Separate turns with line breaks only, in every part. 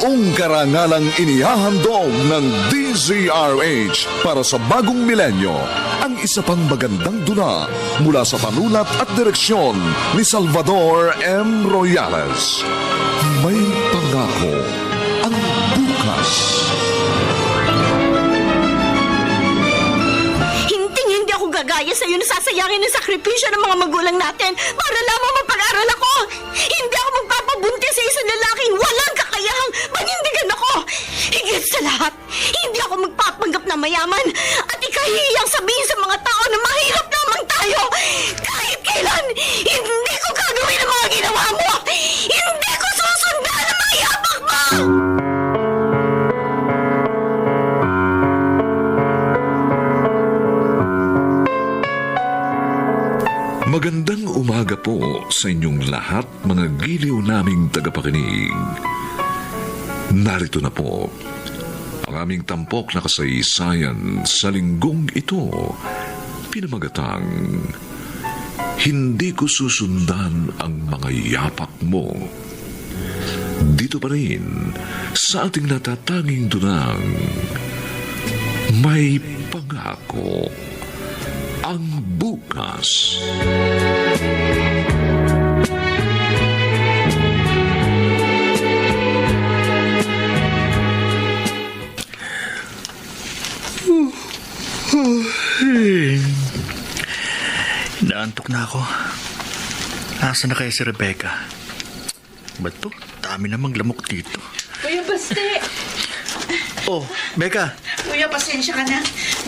Buong karangalang inihahandog ng DZRH para sa bagong milenyo. Ang isa pang magandang dula mula sa panulat at direksyon ni Salvador M. Royales. May pangako ang bukas.
Hindi ako gagaya sa'yo na sasayangin ng sakripisyo ng mga magulang natin para lamang mapag-aral ako. Hindi ako magpapabuntis sa isang lalaking walang kakayahang panindigan ako. Higit sa lahat, hindi ako magpapanggap na mayaman at ikahiyang sabihin sa mga tao na mahirap lamang tayo. Kahit kailan, hindi ko gagawin ang mga ginawa mo. Hindi ko susundan ang mga yapak mo.
Magandang umaga po sa inyong lahat, mga giliw naming tagapakinig. Narito na po ang aming tampok na kasaysayan sa linggong ito, pinamagatang Hindi Ko Susundan ang Mga Yapak Mo. Dito pa rin sa ating natatanging dunang May Pangako ang bukas.
Naantok na ako. Asa na kaya si Rebecca? Ba't to? Dami namang lamok dito.
Kuya Baste!
Oh, Becca!
Kuya, pasensya ka na.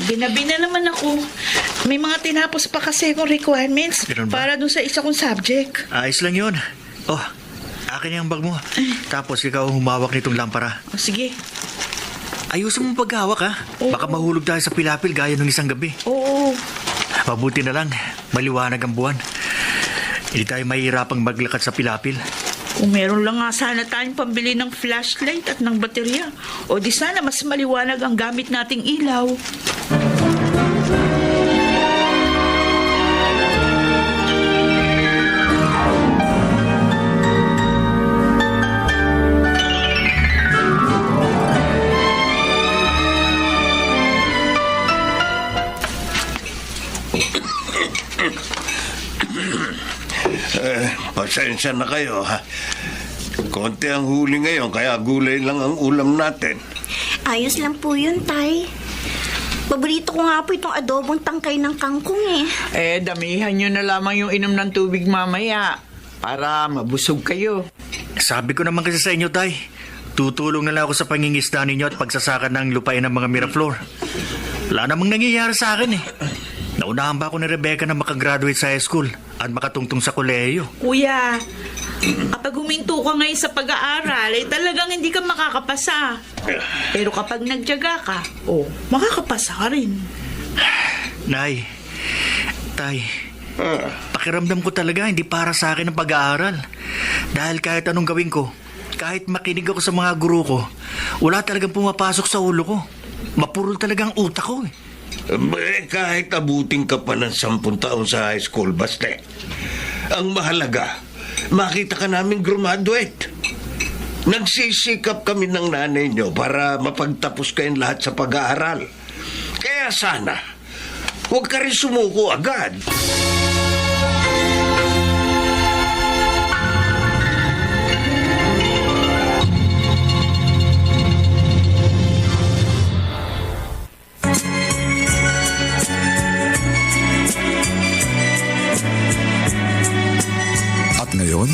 Binabi na naman ako. May mga tinapos pa kasi akong requirements
Ganun ba?
para dun sa isa kong subject.
Ayos lang yun. Oh, akin yung bag mo. Tapos ikaw humawak nitong lampara.
O, sige.
Ayusin mo paghawak ha.
Oo.
Baka mahulog tayo sa pilapil gaya ng isang gabi.
Oo.
Mabuti na lang, maliwanag ang buwan. Hindi tayo mahihirapang maglakad sa pilapil.
Kung meron lang nga sana tayong pambili ng flashlight at ng baterya. O di sana mas maliwanag ang gamit nating ilaw.
Pasensya na kayo, ha? Konti ang huli ngayon, kaya gulay lang ang ulam natin.
Ayos lang po yun, Tay. Paborito ko nga po itong adobong tangkay ng kangkong eh.
Damihan nyo na lamang yung inom ng tubig mamaya para mabusog kayo.
Sabi ko naman kasi sa inyo, Tay. Tutulong na lang ako sa pangingisda ninyo at pagsasaka ng lupain ng mga Miraflor. Wala namang nangyayari sa akin eh. Naunahan ba ako ni Rebecca na makagraduate sa high school at makatungtong sa kolehiyo?
Kuya, kapag huminto ka ngayon sa pag-aaral, talagang hindi ka makakapasa. Pero kapag nagtiyaga ka, makakapasa ka rin.
Nay, Tay, pakiramdam ko talaga hindi para sa akin ang pag-aaral. Dahil kahit anong gawin ko, kahit makinig ako sa mga guru ko, wala talagang pumapasok sa ulo ko. Mapurol talagang utak ko eh.
Kahit abutin ka pa ng 10 taon sa high school, Baste. Ang mahalaga, makita ka namin graduate. Nagsisikap kami ng nanay nyo para mapagtapos kayong lahat sa pag-aaral. Kaya sana, huwag ka rin sumuko agad.
Ngayon,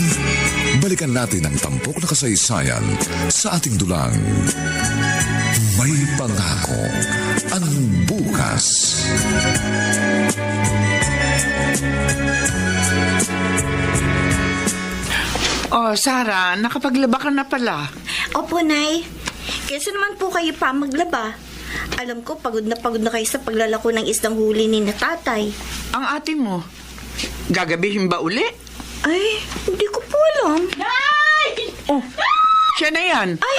balikan natin ang tampok na kasaysayan sa ating dulang May Pangako ang bukas.
Oh, Sarah, nakapaglaba ka na pala.
Opo, Nay. Kesa naman po kayo pa maglaba. Alam ko, pagod na kayo sa paglalako ng isdang huli ni na tatay.
Ang ate mo, gagabihin ba uli?
Ay, hindi ko po alam.
Nay!
Oh, siya na yan.
Ay,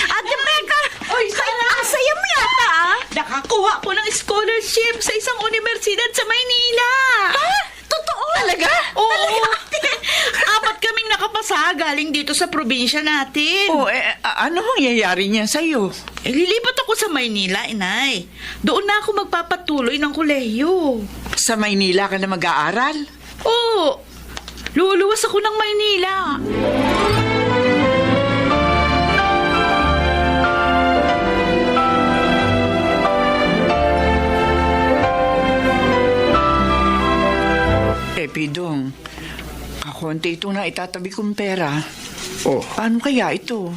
Ate Becca!
Oy, Sarah!
Ang saya mo yata, ah!
Nakakuha ko ng scholarship sa isang universidad sa Maynila.
Ha? Totoo?
Talaga? Oo.
Talaga, ate?
4 kaming nakapasa galing dito sa probinsya natin.
Ano mangyayari niyan sa'yo?
Lilipat ako sa Maynila, inay. Doon na ako magpapatuloy ng kolehiyo.
Sa Maynila ka na mag-aaral?
Oo, luluwas ako ng Maynila.
Pidong, kakonti ito na itatabi kong pera.
Oh,
Paano kaya ito?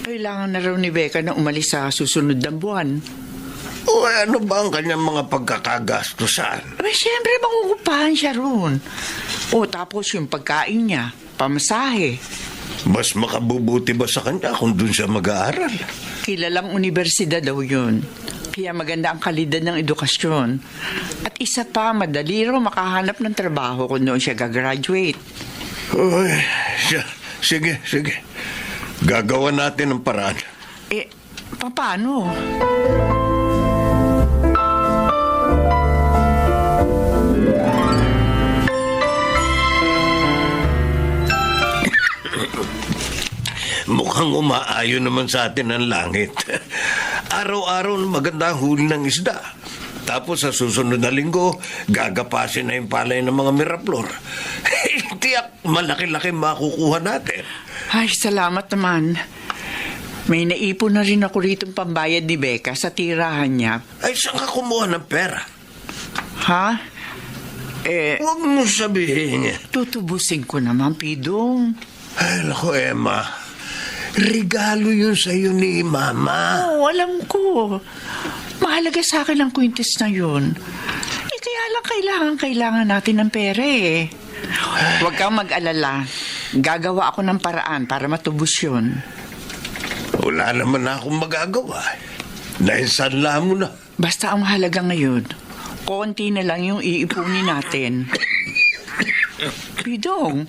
Kailangan na raw ni Becca na umalis sa susunod na buwan.
ano ba ang kanyang mga pagkakagastusan?
Siyempre, mangungupahan siya roon. Tapos yung pagkain niya, pamasahe.
Mas makabubuti ba sa kanya kung dun siya mag-aaral?
Kilalang universidad daw yun. Kaya maganda ang kalidad ng edukasyon. At isa pa, madali raw makahanap ng trabaho kung noon siya gagraduate.
Uy, sige. Gagawa natin ang paraan.
Paano?
Mukhang umaayon naman sa atin ang langit. Araw-araw maganda ang huli ng isda. Tapos sa susunod na linggo, gagapasin na yung palay ng mga Miraflor. Tiyak, malaki-laki makukuha natin.
Ay, salamat naman. May naipon na rin ako rito pambayad ni Becca sa tirahan niya.
Ay, saan ka kumuha ng pera?
Ha?
Huwag mo sabihin.
Tutubusin ko naman, Pidong.
Ay, naku, Emma. Regalo yun sa'yo ni Mama.
Alam ko. Mahalaga sa akin ang kwintis na yun. Kaya lang kailangan natin ng pera eh. Huwag kang mag-alala. Gagawa ako ng paraan para matubos yun.
Wala naman akong magagawa. Nainsanla mo na.
Basta ang mahalaga ngayon, konti na lang yung iipunin natin. Pidong,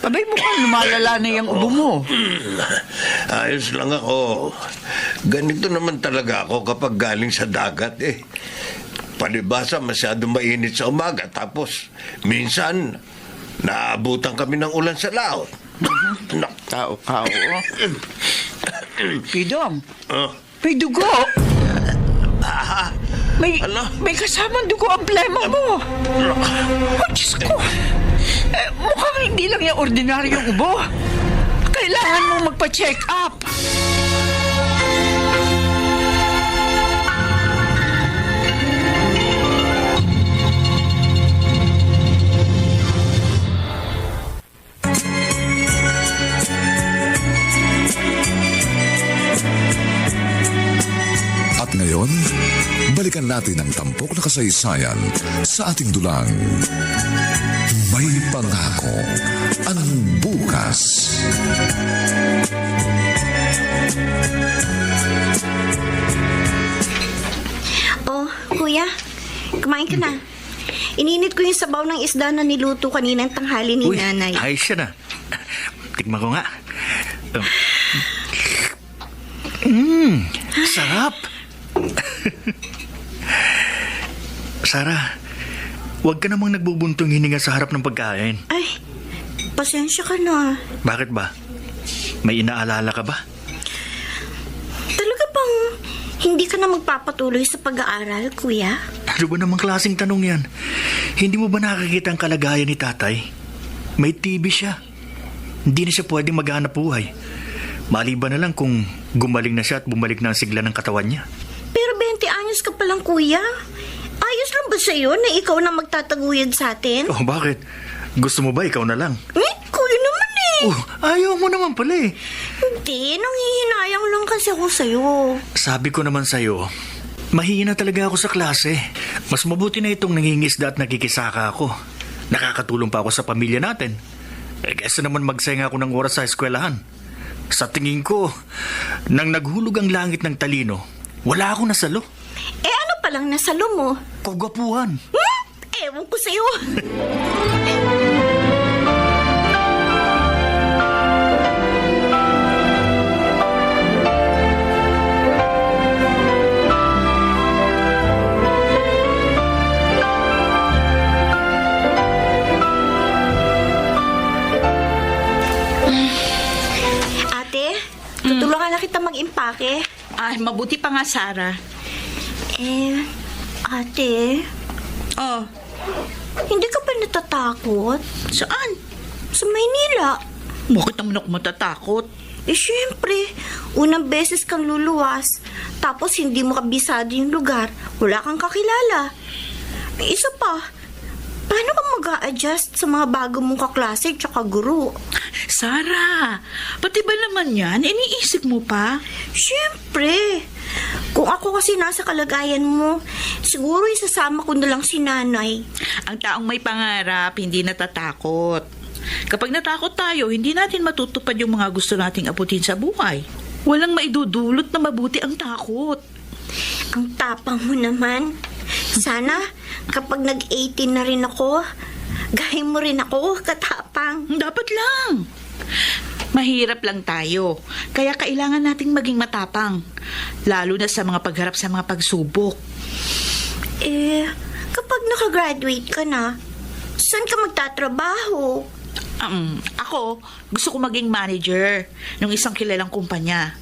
abay mukhang lumalala na yung ubo mo.
Ayos lang ako. Ganito naman talaga ako kapag galing sa dagat eh. Palibasa masyado mainit sa umaga. Tapos minsan naabutan kami ng ulan sa laot.
Tao. Pidong,
Oh.
may dugo. May kasamang dugo ang plema mo. Oh, Diyos ko. Mukhang hindi lang yung ordinaryong ubo. Kailangan mong magpa-check up.
At ngayon, balikan natin ang tampok na kasaysayan sa ating dulang. May pangako ang bukas.
Oh, kuya, kumain ka na. Ininit ko yung sabaw ng isda na niluto kaninang tanghali ni nanay.
Ayos siya na. Tikman ko nga. Sarap. Sarah, huwag ka namang nagbubuntong hininga sa harap ng pagkain.
Ay, pasensya ka na.
Bakit ba? May inaalala ka ba?
Talaga bang hindi ka na magpapatuloy sa pag-aaral, kuya?
Ano ba namang klaseng tanong yan? Hindi mo ba nakakita ang kalagayan ni tatay? May TB siya. Hindi na siya pwedeng maghanap buhay. Maliban na lang kung gumaling na siya at bumalik na ang sigla ng katawan niya.
Pero 20 anyos ka palang, kuya. Ayos lang ba sa'yo na ikaw na magtataguyod sa atin?
Oh, bakit? Gusto mo ba ikaw na lang?
Kuya naman eh.
Oh, ayaw mo naman pala eh.
Hindi, nanghihinayang lang kasi ako sa'yo.
Sabi ko naman sa'yo, mahina talaga ako sa klase. Mas mabuti na itong nangingisda at nakikisaka ako. Nakakatulong pa ako sa pamilya natin. Kesa naman magsayang ako ng oras sa eskwelahan. Sa tingin ko, nang naghulog ang langit ng talino, wala akong nasalo.
Ano palang nasalo mo?
Kagwapuhan.
Ewan ko sa'yo. lalaki?
Ay, mabuti pa nga, Sarah.
Ate,
Oh,
hindi ka ba natatakot?
saan?
Sa Maynila?
Bakit naman ako matatakot?
Syempre, unang beses kang luluwas, tapos hindi mo kabisado yung lugar, wala kang kakilala. Isa pa, paano ka mag-a-adjust sa mga bago mong kaklase tsaka guro?
Sarah, pati ba naman yan? Iniisip mo pa?
Syempre, kung ako kasi nasa kalagayan mo, siguro isasama ko na lang si nanay.
Ang taong may pangarap, hindi natatakot. Kapag natakot tayo, hindi natin matutupad yung mga gusto nating abutin sa buhay. Walang maidudulot na mabuti ang takot.
Ang tapang mo naman. Sana, kapag nag-18 na rin ako, gaya mo rin ako, katapang.
Dapat lang. Mahirap lang tayo. Kaya kailangan nating maging matapang. Lalo na sa mga pagharap sa mga pagsubok.
Kapag nakagraduate ka na, saan ka magtatrabaho?
Ako, gusto ko maging manager ng isang kilalang kumpanya.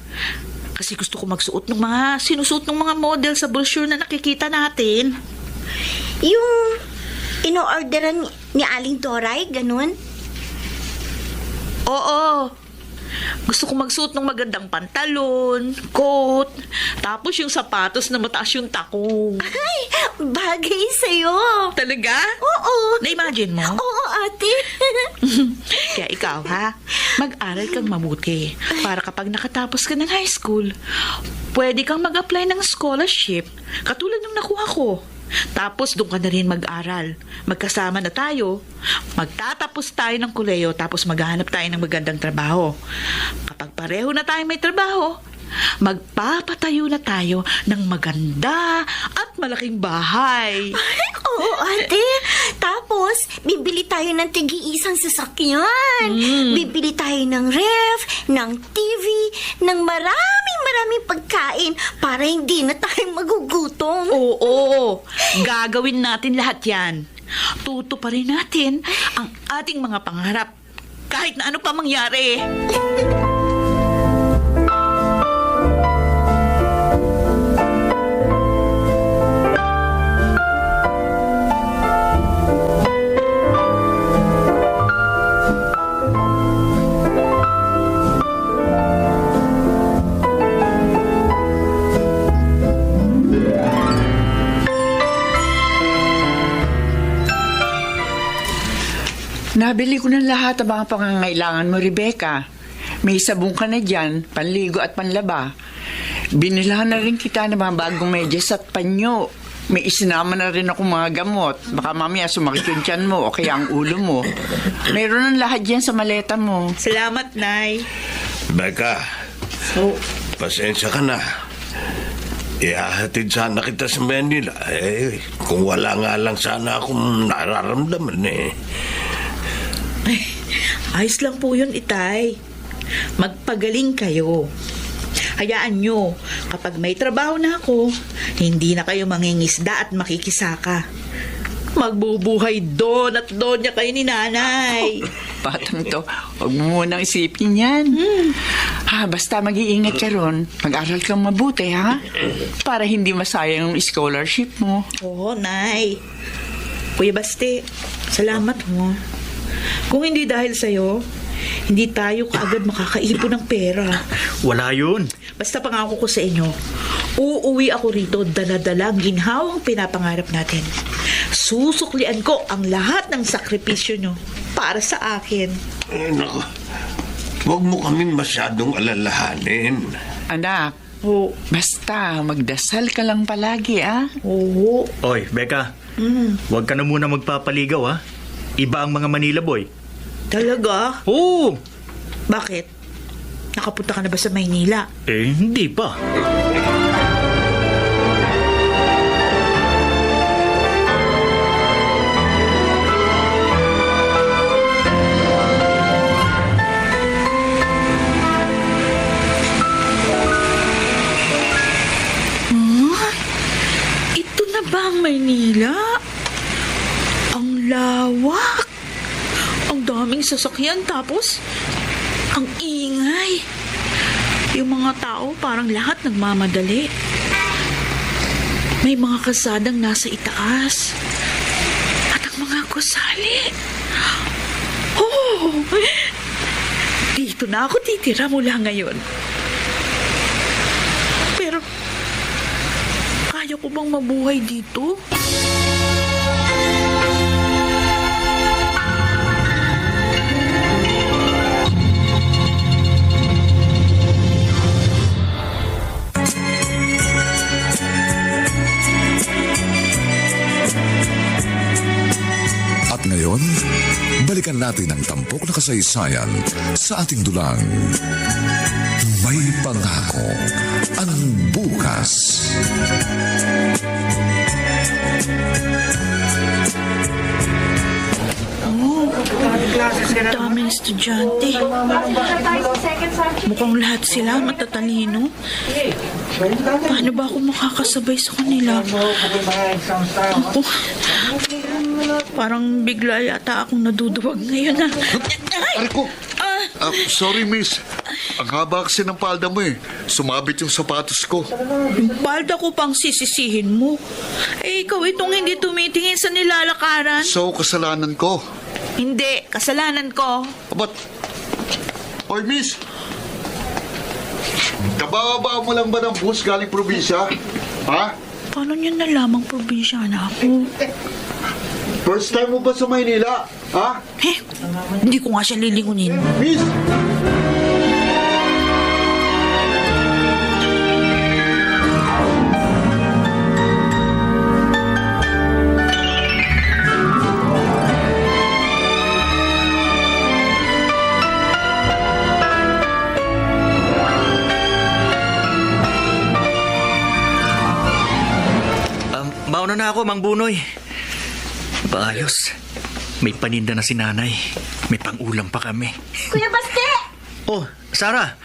Kasi gusto ko magsuot ng mga sinusuot ng mga model sa brochure na nakikita natin.
Yung ino-orderan ni Aling Toray, ganun?
Oo. Gusto ko magsuot ng magandang pantalon, coat, tapos yung sapatos na mataas yung takong.
Ay, bagay sa'yo.
Talaga?
Oo.
Na-imagine mo?
Oo, ate.
Kaya ikaw, ha? Mag-aral kang mabuti para kapag nakatapos ka ng high school, pwede kang mag-apply ng scholarship katulad ng nakuha ko. Tapos doon ka na rin mag-aral. Magkasama na tayo. Magtatapos tayo ng koleyo tapos maghahanap tayo ng magandang trabaho. Kapag pareho na tayo may trabaho, magpapatayo na tayo ng maganda at malaking bahay.
Ay, oo, ate. Tapos, bibili tayo ng tig-iisang sasakyan. Bibili tayo ng ref, ng TV, ng maraming pagkain para hindi na tayo magugutom.
Oo, gagawin natin lahat yan. Tutuparin natin ang ating mga pangarap kahit na ano pa mangyari.
Nabili ko ng lahat ang mga pangangailangan mo, Rebecca. May sabong ka na dyan, panligo at panlaba. Binilahan na rin kita ng mga bagong medyas at panyo. May isinama na rin ako mga gamot. Baka mamaya sumakit yung tiyan mo o kaya ang ulo mo. Meron ng lahat dyan sa maleta mo.
Salamat, Nay.
Becca, pasensya ka na. Ihahatid sana kita sa Manila. Kung wala nga lang sana akong nararamdaman
Ayos lang po yun, Itay. Magpagaling kayo. Hayaan nyo, kapag may trabaho na ako, hindi na kayo mangingisda at makikisaka. Magbubuhay doon at doon niya kayo ni Nanay.
Batang to, huwag mo munang isipin yan. Basta mag-iingat ka ron. Mag-aral kang mabuti, ha? Para hindi masayang yung scholarship mo.
Oo, Nay. Kuya Baste, salamat mo. Kung hindi dahil sa'yo, hindi tayo kaagad makakaipon ng pera.
Wala yun.
Basta pangako ko sa inyo, uuwi ako rito dala-dala ang ginhawang pinapangarap natin. Susuklian ko ang lahat ng sakripisyo nyo para sa akin.
Naku, huwag mo kaming masyadong alalahanin.
Anak,
Oo.
basta magdasal ka lang palagi, ah.
Oo.
Oy, Becca. Huwag ka na muna magpapaligaw, ha? Iba ang mga Manila boy.
Talaga?
Oo!
Bakit? Nakapunta ka na ba sa Maynila?
Hindi pa.
Ito na ba ang Maynila? Ang lawak. Ang daming sasakyan tapos ang ingay. Yung mga tao parang lahat nagmamadali. May mga kasadang nasa itaas. At ang mga gusali. Oh! Dito na ako titira mula ngayon. Pero, kaya ko bang mabuhay dito?
At ngayon, balikan natin ang tampok na kasaysayan sa ating dulang. May pangako ang bukas.
Daming estudyante. Mukhang lahat sila matatalino. Paano ba ako makakasabay sa kanila? Ako, parang bigla yata akong naduduwag ngayon.
Arko! Sorry, miss. Ang haba kasi ng palda mo eh. Sumabit yung sapatos ko.
Yung palda ko pang sisisihin mo. Eh, ikaw itong hindi tumitingin sa nilalakaran.
So, kasalanan ko.
Hindi, kasalanan ko.
Ba't? Oy, miss! Kababa mo lang ba ng bus galing probinsya? Ha?
Paano niya nalamang probinsyana ako?
First time mo ba sa Maynila? Ha?
Eh, hindi ko nga siya lilingunin.
Miss!
Mauna na ako, Mang Bunoy. Paayos. May paninda na si nanay. May pang-ulam pa kami.
Kuya Baste!
Oh, Sarah.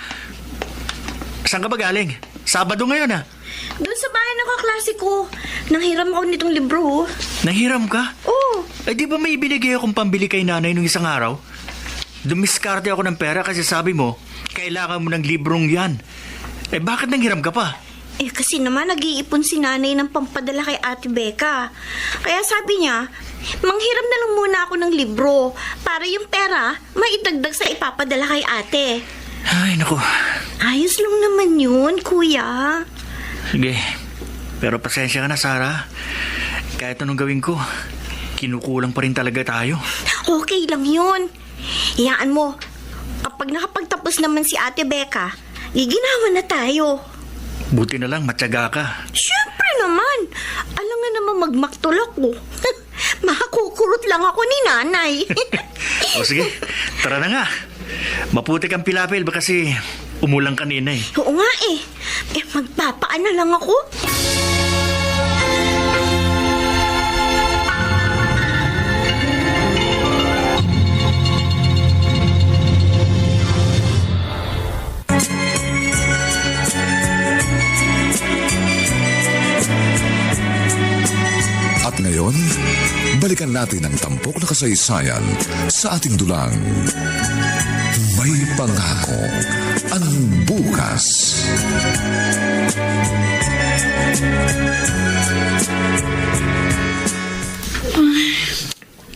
Saan ka ba galing? Sabado ngayon ah.
Doon sa bahay ng kaklase ko. Nanghiram ako nitong libro. Oh.
Nahiram ka?
Oo.
Eh di ba may binigay akong pambili kay nanay nung isang araw? Dumiskarte ako ng pera kasi sabi mo, kailangan mo ng librong yan. Eh bakit nanghiram ka pa?
Eh kasi naman nag-iipon si nanay ng pampadala kay Ate Becca. Kaya sabi niya, manghiram na lang muna ako ng libro para yung pera maitagdag sa ipapadala kay ate.
Ay, naku.
Ayos lang naman yun, kuya.
Sige. Pero pasensya ka na, Sarah. Kahit anong gawin ko, kinukulang pa rin talaga tayo.
Okay lang yun. Iyaan mo, kapag nakapagtapos naman si Ate Becca, giginawa na tayo.
Buti na lang, matyaga ka.
Siyempre naman. Alam nga naman magmaktulak ko. Makakukurot lang ako ni nanay.
O sige, tara na nga. Maputi kang pilapil ba kasi umulang kanina eh.
Oo nga eh. Eh, magpapaan na lang ako.
At ngayon, balikan natin ang tampok na kasaysayan sa ating dulang. May pangako ang bukas.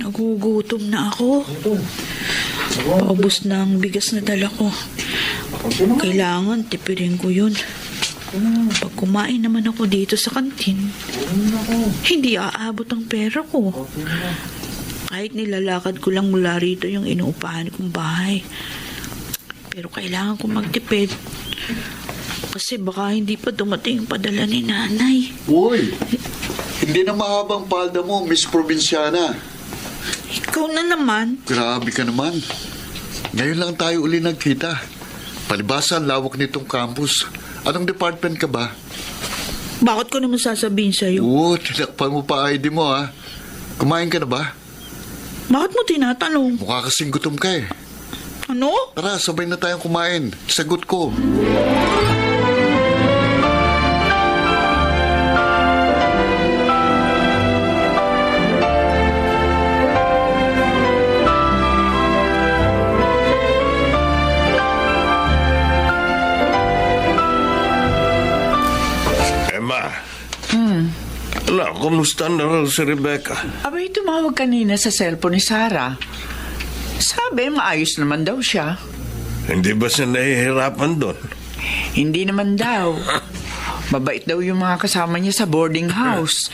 Nagugutom na ako. Paubos na ang bigas na dala ko. Kailangan tipirin ko yun. Pag kumain naman ako dito sa kantin, hindi aabot ang pera ko. Kahit nilalakad ko lang mula rito yung inuupahan kong bahay. Pero kailangan kong magtipid. Kasi baka hindi pa dumating yung padala ni nanay.
Uy! Hindi na mahabang palda mo, Miss Provinciana.
Ikaw na naman.
Grabe ka naman. Ngayon lang tayo uli nagkita. Palibasa ang lawak nitong campus. Anong department ka ba?
Bakit ko naman sasabihin sa'yo?
Oo, tinakpan mo pa ID mo ha. Kumain ka na ba?
Bakit mo tinatanong?
Mukha kasing gutom ka eh.
Ano?
Tara, sabay na tayong kumain. Sagot ko.
Kumusta na raw si Rebecca?
Abay, tumawag kanina sa cellphone ni Sarah. Sabi, maayos naman daw siya.
Hindi ba siya nahihirapan doon?
Hindi naman daw. Mabait daw yung mga kasama niya sa boarding house.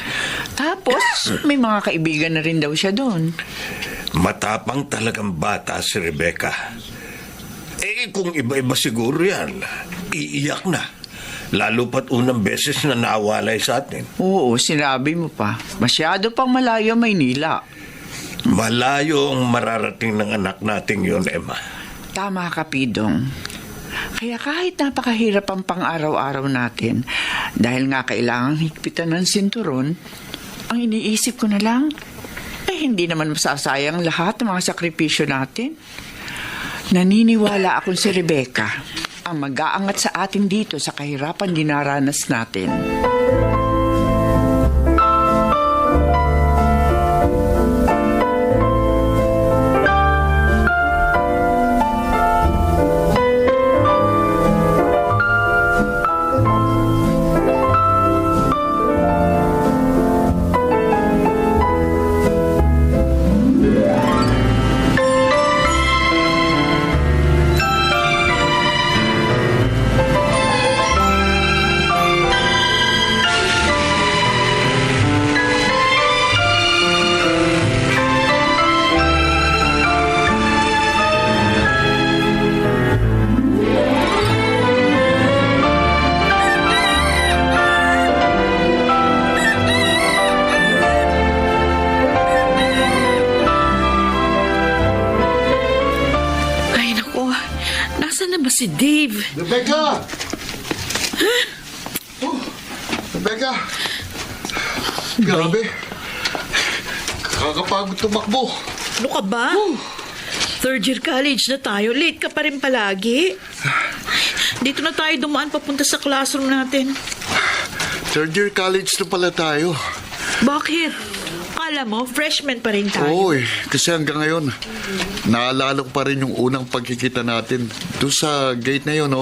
Tapos, may mga kaibigan na rin daw siya doon.
Matapang talagang bata si Rebecca. Kung iba-iba siguro yan, iiyak na. Lalo pat unang beses na naawalay sa atin.
Oo, sinabi mo pa. Masyado pang malayo Maynila.
Malayo ang mararating ng anak nating yon, Emma.
Tama ka, Pidong. Kaya kahit napakahirap ang pang-araw-araw natin, dahil nga kailangan higpitan ng sinturon, ang iniisip ko na lang, hindi naman masasayang lahat ng mga sakripisyo natin. Naniniwala akong si Rebecca ang mag-aangat sa atin dito sa kahirapan dinaranas natin.
Si Dave.
Rebecca! Oh, Rebecca! Grabe. Kakapagod tumakbo.
Ano ka ba? Third year college na tayo. Late ka pa rin palagi. Dito na tayo dumaan papunta sa classroom natin.
Third year college na pala tayo.
Bakit? Akala mo, freshman pa rin tayo.
Oo kasi hanggang ngayon, naalala ko pa rin yung unang pagkikita natin. Doon sa gate na yun,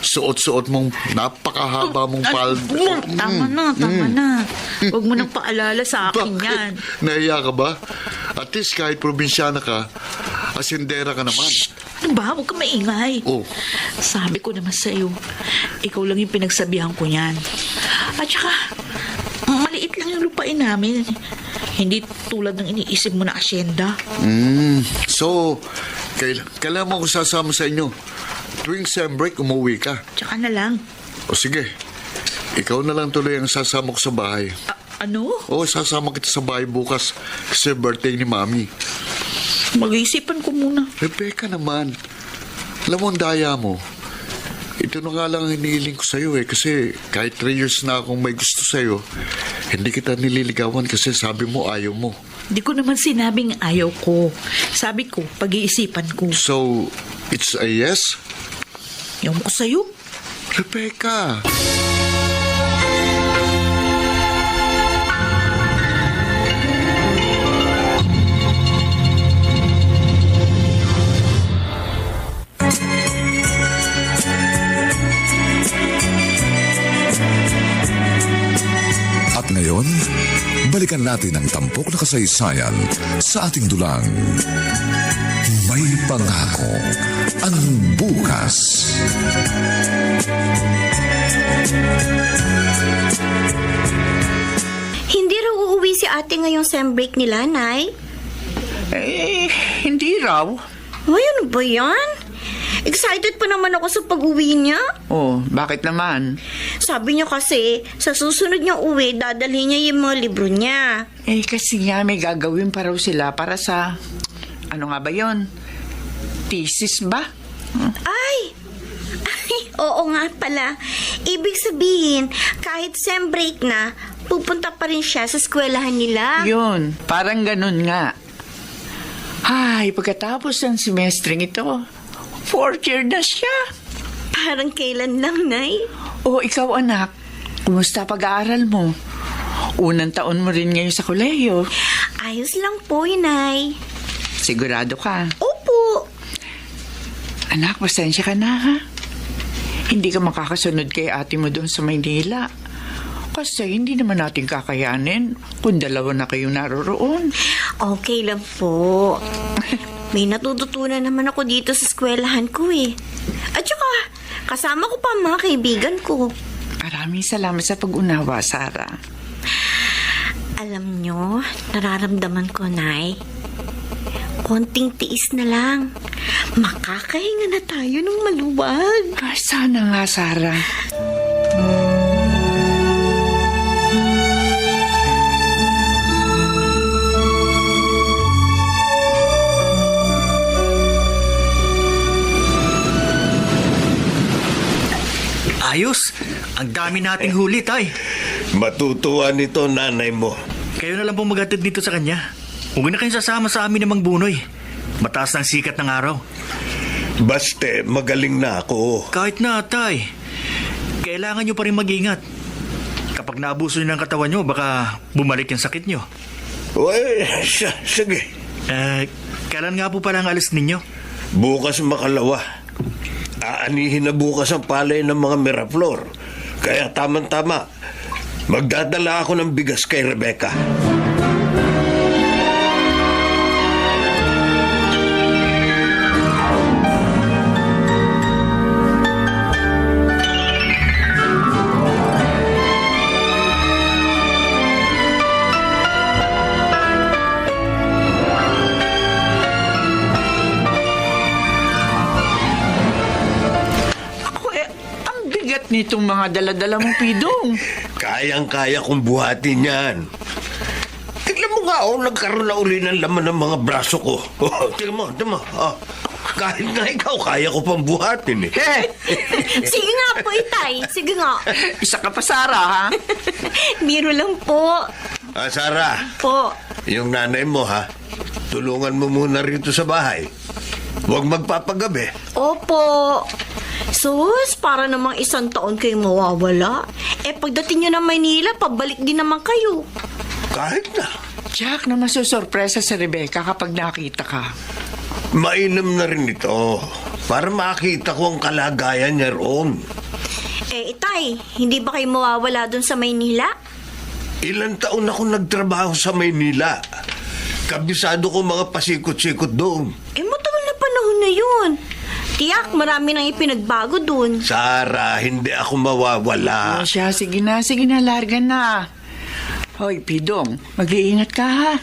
suot-suot mong napakahaba mong palda.
Tama na. Huwag mo nang paalala sa akin yan.
Nahiya ka ba? At least kahit probinsyana ka, asindera ka naman.
Ano ba? Huwag ka maingay.
Oh.
Sabi ko naman sa'yo, ikaw lang yung pinagsabihan ko niyan. At saka, maliit lang yung lupain namin. Hindi tulad ng iniisip mo na asyenda.
So, kailan mo ako sasama sa inyo? Tuwing sem break, umuwi ka.
Tsaka na lang.
O sige, ikaw na lang tuloy ang sasama ko sa bahay.
Ano?
Oo, sasama kita sa bahay bukas kasi birthday ni Mami.
Mag-iisipan ko muna.
Rebecca naman, alam mo ang daya mo. Ito na nga lang ang hinihiling ko sa'yo kasi kahit 3 years na akong may gusto sa'yo, hindi kita nililigawan kasi sabi mo ayaw mo.
Di ko naman sinabing ayaw ko. Sabi ko, pag-iisipan ko.
So, it's a yes?
Ayaw ko sa'yo.
Rebecca!
At ngayon, balikan natin ang tampok na kasaysayan sa ating dulang. May pangako ang bukas.
Hindi raw uuwi si ate ngayong sem break nila, Nay.
Hindi raw.
Ay, ano ba yan? Excited pa naman ako sa pag-uwi niya.
Oh, bakit naman?
Sabi niya kasi, sa susunod niyang uwi, dadalhin niya yung mga libro niya.
Kasi nga may gagawin pa raw sila para sa... Ano nga ba yon? Thesis ba?
Ay, oo nga pala. Ibig sabihin, kahit sem break na, pupunta pa rin siya sa eskwelahan nila.
Yun, parang ganun nga. Ay, pagkatapos ng semestreng ito, 4th year na siya.
Parang kailan lang, Nay?
O ikaw anak, kumusta pag-aaral mo? Unang taon mo rin ngayon sa kolehiyo.
Ayos lang po, Nay.
Sigurado ka?
Opo.
Anak, pasensya ka na ha. Hindi ka makakasunod kay ate mo doon sa Maynila. Kasi hindi naman natin kakayanin kung dalawa na kayong naroroon.
Okay lang po. May natututunan naman ako dito sa eskwelahan ko eh. At saka, kasama ko pa ang mga kaibigan ko.
Maraming salamat sa pag-unawa, Sarah.
Alam nyo, nararamdaman ko, Nay. Konting tiis na lang. Makakahinga na tayo ng maluwag.
Sana nga, Sarah.
Ayos! Ang dami nating huli, tay.
Matutuwa nito nanay mo.
Kayo na lang pong maghatid dito sa kanya. Huwag na kayong sasama sa amin ng Mang Bunoy. Mataas ng sikat ng araw.
Baste, magaling na ako.
Kahit na, tay. Kailangan nyo pa rin mag-ingat. Kapag naabuso nyo ng katawan nyo, baka bumalik yung sakit nyo.
Uy, sige.
Kailan nga po pala ang alis ninyo?
Bukas makalawa. Aanihin na bukas ang palay ng mga Miraflor. Kaya tamang-tama. Magdadala ako ng bigas kay Rebecca.
Nitong mga dala-dala mong pidong.
Kayang-kaya kong buhatin yan. Tignan mo nga, nagkaroon na uli ng laman ng mga braso ko. Tignan mo. Kahit na ikaw, kaya ko pang buhatin eh.
Sige nga po, Itay. Sige nga.
Isa ka pa, Sarah, ha?
Biro lang po.
Sarah,
Po.
yung nanay mo ha, tulungan mo muna rito sa bahay. Huwag magpapagabi.
Opo. Sus, para namang 1 taon kayo mawawala. Pagdating nyo ng Maynila, pabalik din naman kayo.
Kahit na.
Jack, na masusurpresa si Rebecca kapag nakita ka.
Mainam na rin ito para makita ko ang kalagayan niya roon.
Itay, hindi ba kayo mawawala dun sa Maynila?
Ilang taon ako nagtrabaho sa Maynila. Kabisado ko mga pasikot-sikot doon.
Matagal na panahon na yun. Tiyak, marami nang ipinagbago dun.
Sarah, hindi ako mawawala.
Sige na, larga na. Hoy, Pidong, mag-iingat ka, ha?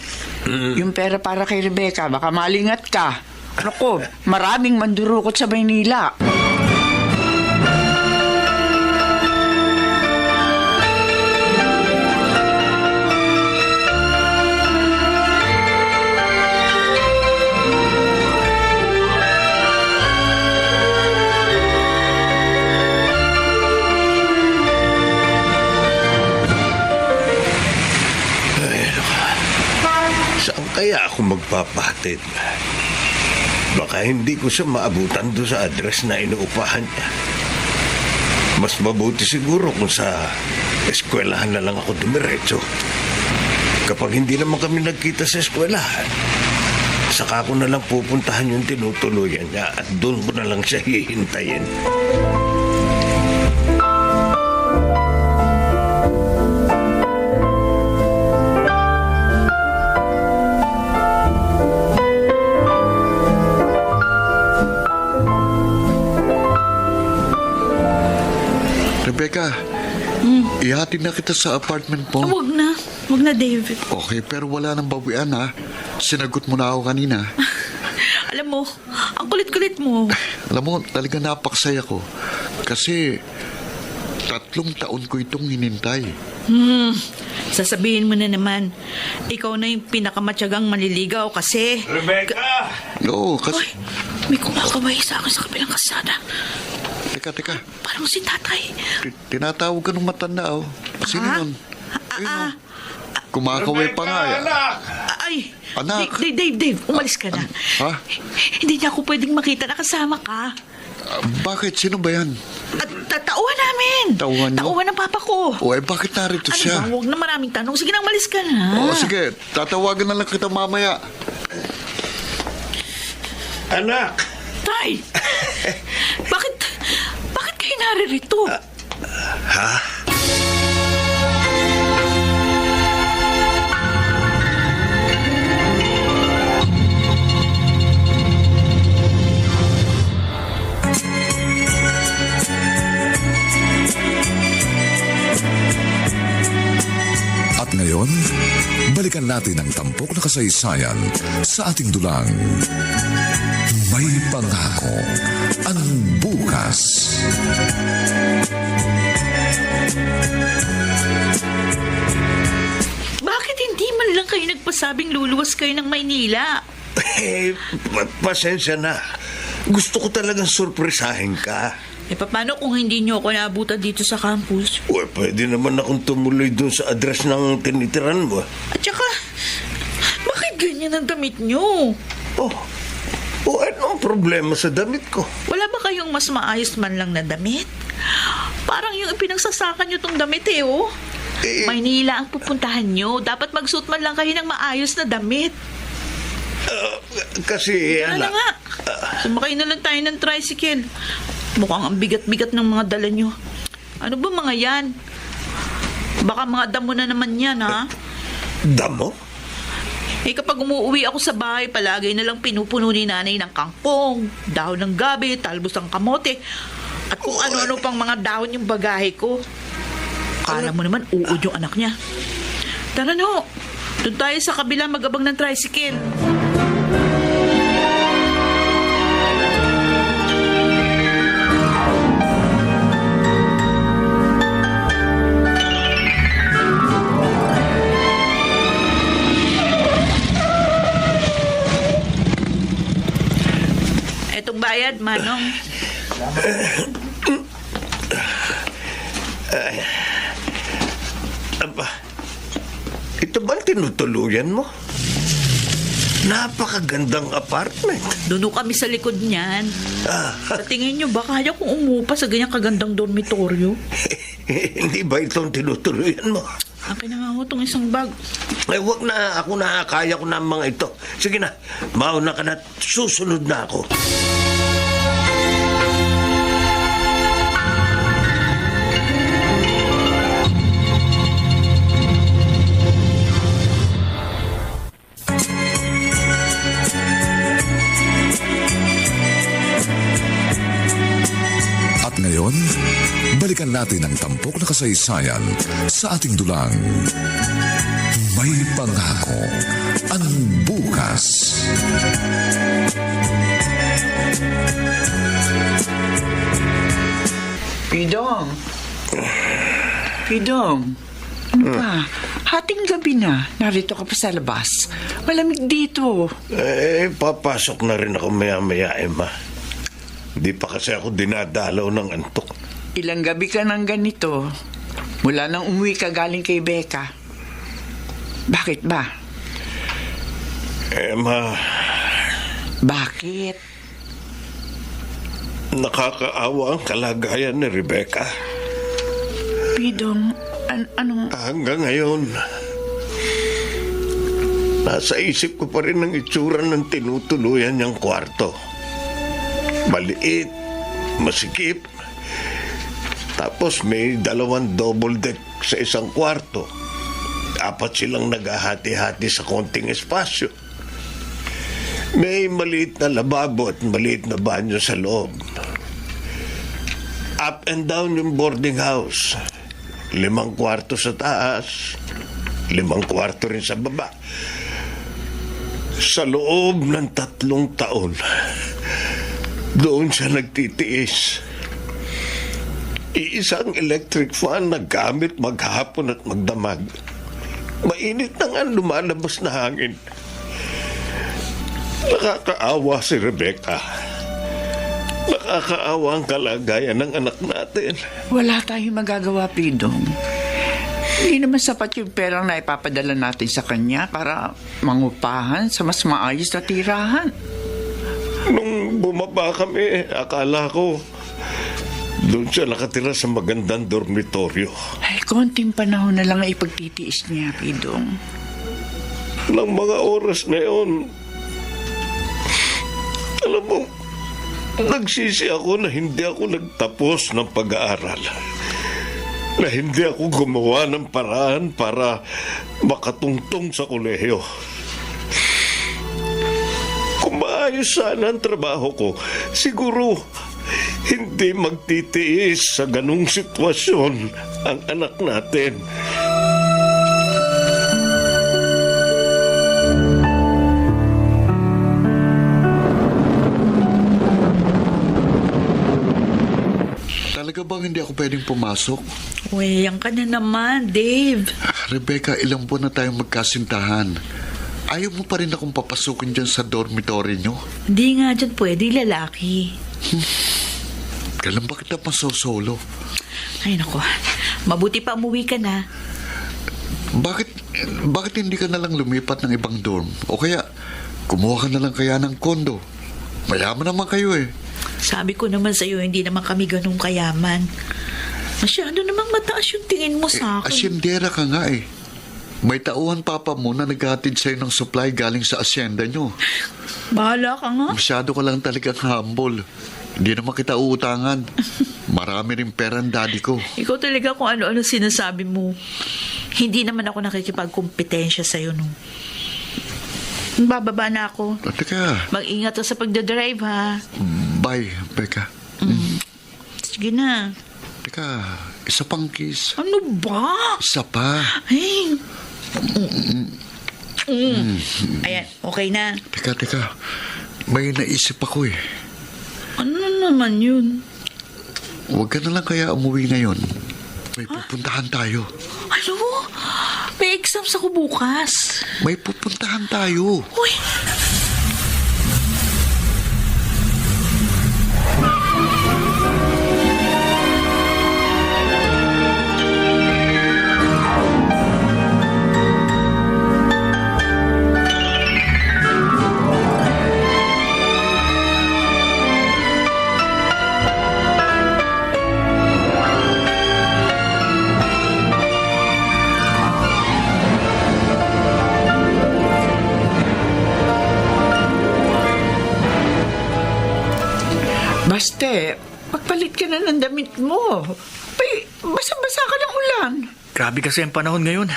Yung pera para kay Rebecca, baka malingat ka. Naku, maraming mandurukot sa Maynila.
Saan kaya ako magpapatid? Baka hindi ko siya maabutan doon sa address na inuupahan niya. Mas mabuti siguro kung sa eskwelahan na lang ako dumiretso. Kapag hindi naman kami nagkita sa eskwelahan, saka ko na lang pupuntahan yung tinutuluyan niya at doon ko na lang siya hihintayin.
Rebecca, ihatid na kita sa apartment mo.
Huwag na, David.
Okay, pero wala nang bawian, ha? Sinagot mo na ako kanina.
Alam mo, ang kulit-kulit mo.
Alam mo, talaga napaksaya ko. Kasi 3 taon ko itong hinintay.
Sasabihin mo na naman, ikaw na yung pinakamatyagang manliligaw kasi...
Rebecca!
Oo, kasi...
Hoy, may kumakaway sa akin sa kabilang kasada.
Teka.
Parang si tatay.
Tinatawag ka ng matanda, oh. Sino yun? Ayun, oh. Kumakaway pa nga, yan.
Ay,
Anak.
Dave, umalis ka na.
Ha?
Hindi niya ako pwedeng makita na kasama ka.
Bakit? Sino ba yan?
At tauhan namin.
Tauhan niyo?
Tauhan ng papa ko.
O, bakit narito
Ano
siya?
ba? Huwag na maraming tanong. Sige na, umalis ka na.
Oo, sige. Tatawagan na lang kita mamaya.
Anak!
Tay! bakit kayo naririto?
Ha?
natin ang tampok na kasaysayan sa ating dulang. May pangako ang bukas.
Bakit hindi man lang kayo nagpasabing luluwas kayo ng Maynila?
Pasensya na. Gusto ko talagang surpresahin ka.
Paano kung hindi nyo ako naabutan dito sa campus?
Pwede naman akong tumuloy dun sa address ng tinitiran mo.
At saka, bakit ganyan ang damit nyo?
Ano ang problema sa damit ko?
Wala ba kayong mas maayos man lang na damit? Parang yung ipinagsasakan nyo tong damit oh. Maynila ang pupuntahan nyo. Dapat magsuot man lang kayo ng maayos na damit.
Kasi,
Ano na nga? Sumakay na lang tayo ng tricycle. Mukhang ang bigat-bigat ng mga dala nyo. Ano ba mga yan? Baka mga damo na naman yan, ha?
Damo?
Kapag umuwi ako sa bahay, palagay na lang pinupuno ni nanay ng kangkong, dahon ng gabi, talbos ng kamote, at kung ano-ano pang mga dahon yung bagahe ko. Kala mo naman, uod yung anak niya. Tara no, doon tayo sa kabila mag-abang ng tricycle. Etong bayad, Manong.
Ito ba ang tinutuluyan mo? Napakagandang apartment.
Doon kami sa likod niyan. Sa tingin nyo, ba kaya kong umupa sa ganyang kagandang dormitoryo?
Hindi ba ito ang tinutuluyan mo?
Akin na nga ho itong isang bag.
Wag na. Ako na. Kaya ko na ang mga ito. Sige na. Mauna ka na. Susunod na ako.
At ngayon, balikan natin ang tampok na kasaysayan sa ating dulang. May pangako ang bukas.
Pidong. Pidong. Ano ba? Hating gabi na. Narito ka pa sa labas. Malamig dito.
Papasok na rin ako maya-maya, Emma. Hindi pa kasi ako dinadalaw ng antok.
Ilang gabi ka nang ganito. Mula nang umuwi ka galing kay Becca. Bakit ba?
Emma,
Bakit?
nakakaawa ang kalagayan ni Rebecca.
Pidong, ano?
Hanggang ngayon, nasa isip ko pa rin ang itsura ng tinutuluyan niyang kwarto. Maliit, masikip, tapos may 2 double deck sa isang kwarto. 4 silang naghahati-hati sa konting espasyo. May maliit na lababo at maliit na banyo sa loob. Up and down yung boarding house. 5 kwarto sa taas, 5 kwarto rin sa baba. Sa loob ng 3 taon, doon siya nagtitiis. Iisang electric fan na gamit maghapon at magdamag. Mainit na nga lumalabas na hangin. Nakakaawa si Rebecca. Nakakaawa ang kalagayan ng anak natin.
Wala tayong magagawa, Pidong. Hindi naman sapat yung perang na ipapadala natin sa kanya para mangupahan sa mas maayos na tirahan.
Nung bumaba kami, akala ko doon siya nakatira sa magandang dormitoryo.
Ay, konting panahon na lang ang ipagtitiis niya, Pidong.
Ng mga oras na yun, alam mo, nagsisi ako na hindi ako nagtapos ng pag-aaral. Na hindi ako gumawa ng paraan para makatungtong sa kolehiyo. Kung maayos sana ang trabaho ko, siguro hindi magtitiis sa ganung sitwasyon ang anak natin.
Talaga bang hindi ako pwedeng pumasok?
Uy, yan ka na naman, Dave.
Rebecca, ilang buwan na tayong magkasintahan. Ayaw mo pa rin akong papasukin dyan sa dormitory nyo?
Hindi nga dyan pwede, lalaki.
Kailan ba kita masosolo?
Ay, nako. Mabuti pa umuwi ka na.
Bakit hindi ka na lang lumipat ng ibang dorm? O kaya, kumuha ka na lang kaya ng kondo? Mayaman naman kayo eh.
Sabi ko naman sa'yo, hindi naman kami ganun kayaman. Masyado namang mataas yung tingin mo sa akin.
Asyendera ka nga eh. May tauhan papa mo na naghatid sa'yo ng supply galing sa asyenda nyo.
Bahala ka nga.
Masyado ka lang talagang humble. Hindi naman kita uutangan. Marami rin pera ang daddy ko.
Ikaw talaga kung ano-ano sinasabi mo. Hindi naman ako nakikipagkompetensya sa'yo nung. Bababa na ako.
Teka,
Mag-ingat ka sa pagdadrive, ha?
bye, Becca.
Sige na.
Teka, isa pang kiss.
Ano ba?
Isa pa.
Ay. Ayan, okay na.
Teka. May naisip ako eh.
Ano naman yun?
Huwag ka na lang kaya umuwi ngayon. May pupuntahan tayo.
Ano? May exams ako bukas.
May pupuntahan tayo.
Uy!
Baste, magpalit ka na ng damit mo. Basa-basa ka ng ulan.
Grabe kasi ang panahon ngayon.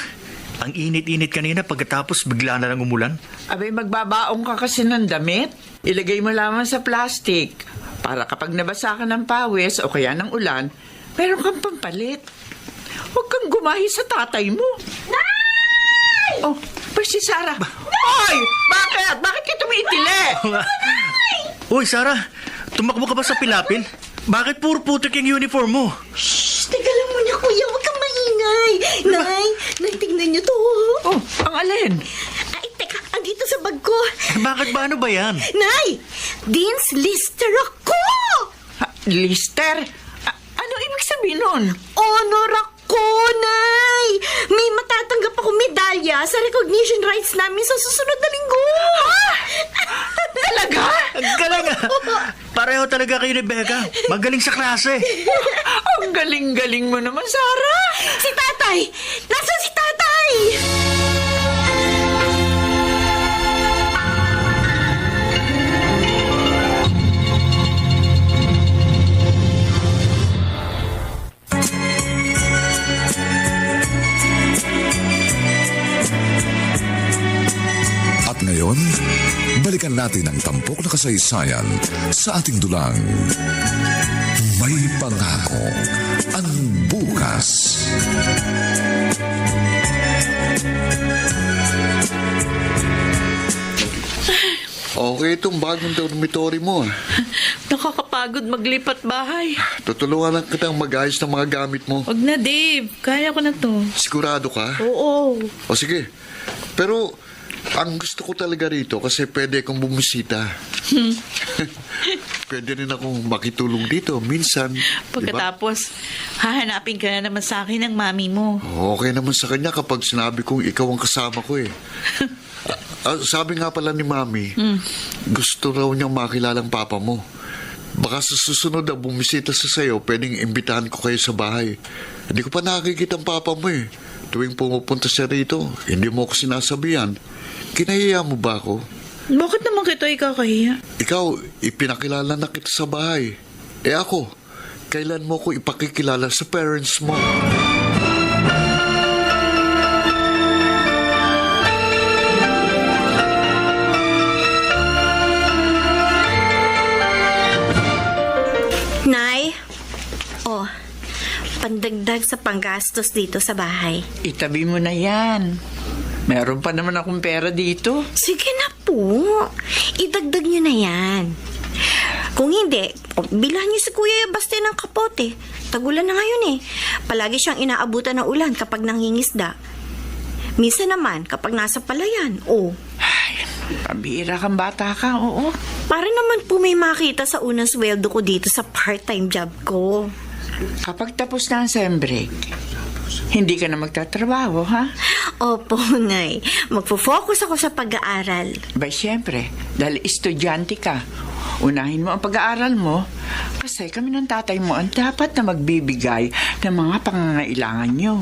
Ang init-init kanina pagkatapos bigla na lang umulan.
Abay, magbabaong ka kasi ng damit. Ilagay mo lamang sa plastic. Para kapag nabasa ka ng pawis o kaya ng ulan, meron kang pampalit. Huwag kang gumahi sa tatay mo. Nay! Oh, ba si Sarah? Hoy! Bakit? Bakit ka tumitili?
Uy, Sarah! Tumakbo ka ba sa pilapil? Bakit puro putik yung uniform mo?
Shh! Teka lang muna, kuya. Huwag kang maingay. Nay, tignan niyo to.
Oh, ang alin?
Ay, teka. Andito sa bag ko.
Bakit ba? Ano ba yan?
Nay! Dean's Lister ako!
Lister? Ano ibig sabihin nun?
Honor ako, Nay! May matatanggap ako medalya sa recognition rights namin sa susunod na linggo.
Talaga?
Ang galing ah! Pareho talaga kayo ni Becca. Magaling sa klase.
Ang galing-galing mo naman, Sarah.
Si tatay! Nasaan si tatay?
At ngayon, balikan natin ang tampok na kasaysayan sa ating dulang. May pangako ang bukas.
Okay itong bagong dormitory mo.
Nakakapagod maglipat bahay.
Tutulungan lang kitang mag-ayos ng mga gamit mo.
Wag na, Dave. Kaya ko na to.
Sigurado ka?
Oo.
O sige. Pero ang gusto ko talaga rito kasi pwede akong bumisita. Pwede rin akong makitulong dito minsan.
Pagkatapos, hahanapin ka na naman sa akin ng mami mo.
Okay naman sa kanya kapag sinabi kong ikaw ang kasama ko eh. Sabi nga pala ni Mami, gusto raw niyang makilala ang papa mo. Baka sa susunod na bumisita sa sayo, pwedeng imbitahan ko kayo sa bahay. Hindi ko pa nakikita ang papa mo eh. Tuwing pumupunta siya rito, hindi mo ako sinasabihan. Kinahiya mo ba ako?
Bakit naman kita ikakahiya?
Ikaw, ipinakilala na kita sa bahay. Eh ako, kailan mo ko ipakikilala sa parents mo?
Nay, pandagdag sa panggastos dito sa bahay.
Itabi mo na yan. Meron pa naman akong pera dito.
Sige na po. Idagdag niyo na yan. Kung hindi, bilhan niyo si Kuya Baste ng kapote. Tagulan na ngayon eh. Palagi siyang inaabutan ng ulan kapag nangingisda. Minsan naman kapag nasa palayan,
Ay, pambihira kang bata ka, oo.
Para naman po may makita sa unang sweldo ko dito sa part-time job ko.
Kapag tapos na ang sem break, hindi ka na magtatrabaho, ha?
Opo, Nay. Magfo-focus ako sa pag-aaral.
Ba, siyempre, dahil estudyante ka. Unahin mo ang pag-aaral mo kasi kami ng tatay mo ang dapat na magbibigay ng mga pangangailangan nyo.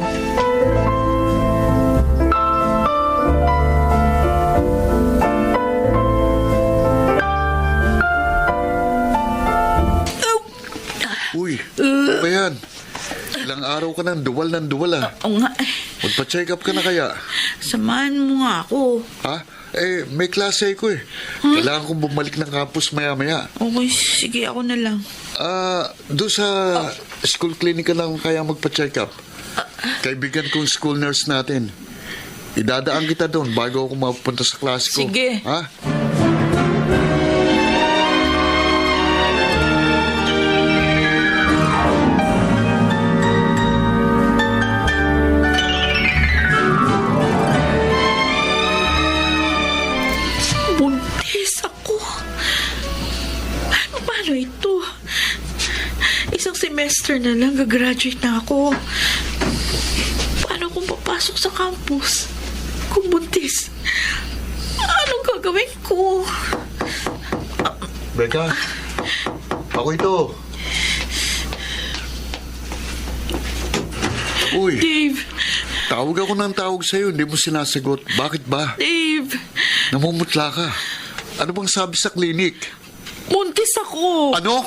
Uy, ano ba yan? Ilang araw ka ng duwal
Oo nga,
Magpa-check up ka na kaya?
samahan mo nga ako.
Ha? May klase ko eh. Kailangan kong bumalik ng campus maya-maya.
Okay, sige, ako na lang.
Doon sa school clinic ka lang kaya magpa-check up. Kaibigan kong school nurse natin. Idadaan kita doon bago ako mapunta sa klase ko.
Sige.
Ha?
Buntis ako. Paano ito? Isang semester na lang, gagraduate na ako. Paano kung papasok sa campus? Kung buntis, anong gagawin ko?
Becca, ako ito. Uy,
Dave,
tawag ako ng tawag sa'yo, hindi mo sinasagot. Bakit ba?
Dave,
Namumutla ka. Ano bang sabi sa klinik?
buntis ako.
Ano?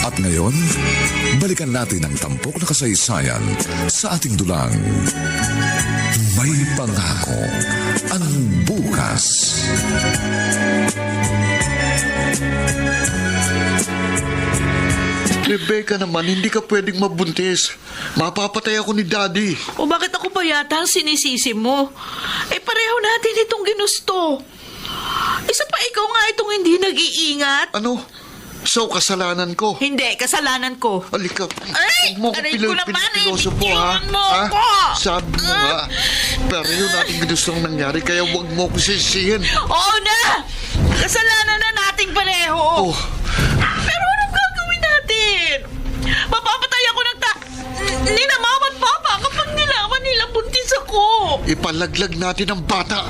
At ngayon, balikan natin ang tampok na kasaysayan sa ating dulang. May pangako ang bukas.
Rebecca naman, hindi ka pwedeng mabuntis. Mapapatay ako ni Daddy.
O bakit ako pa yata ang sinisisi mo? Pareho natin itong ginusto. Isa pa ikaw nga itong hindi nag-iingat.
Ano? So, kasalanan ko.
Hindi, kasalanan ko.
Halika.
Ay!
Huwag mo ko
Aray ko naman,
piloso po, ha?
iwan mo
Ha?
ako!
Sabi mo nga. Pero yun natin gustong nangyari, kaya huwag mo ko sisihin.
Oo na! Kasalanan na nating pareho.
Oh,
Pero anong gagawin natin? Mapapatay ako ng ni na mama at papa kapag nilaman nila buntis ako.
ipalaglag natin ang bata.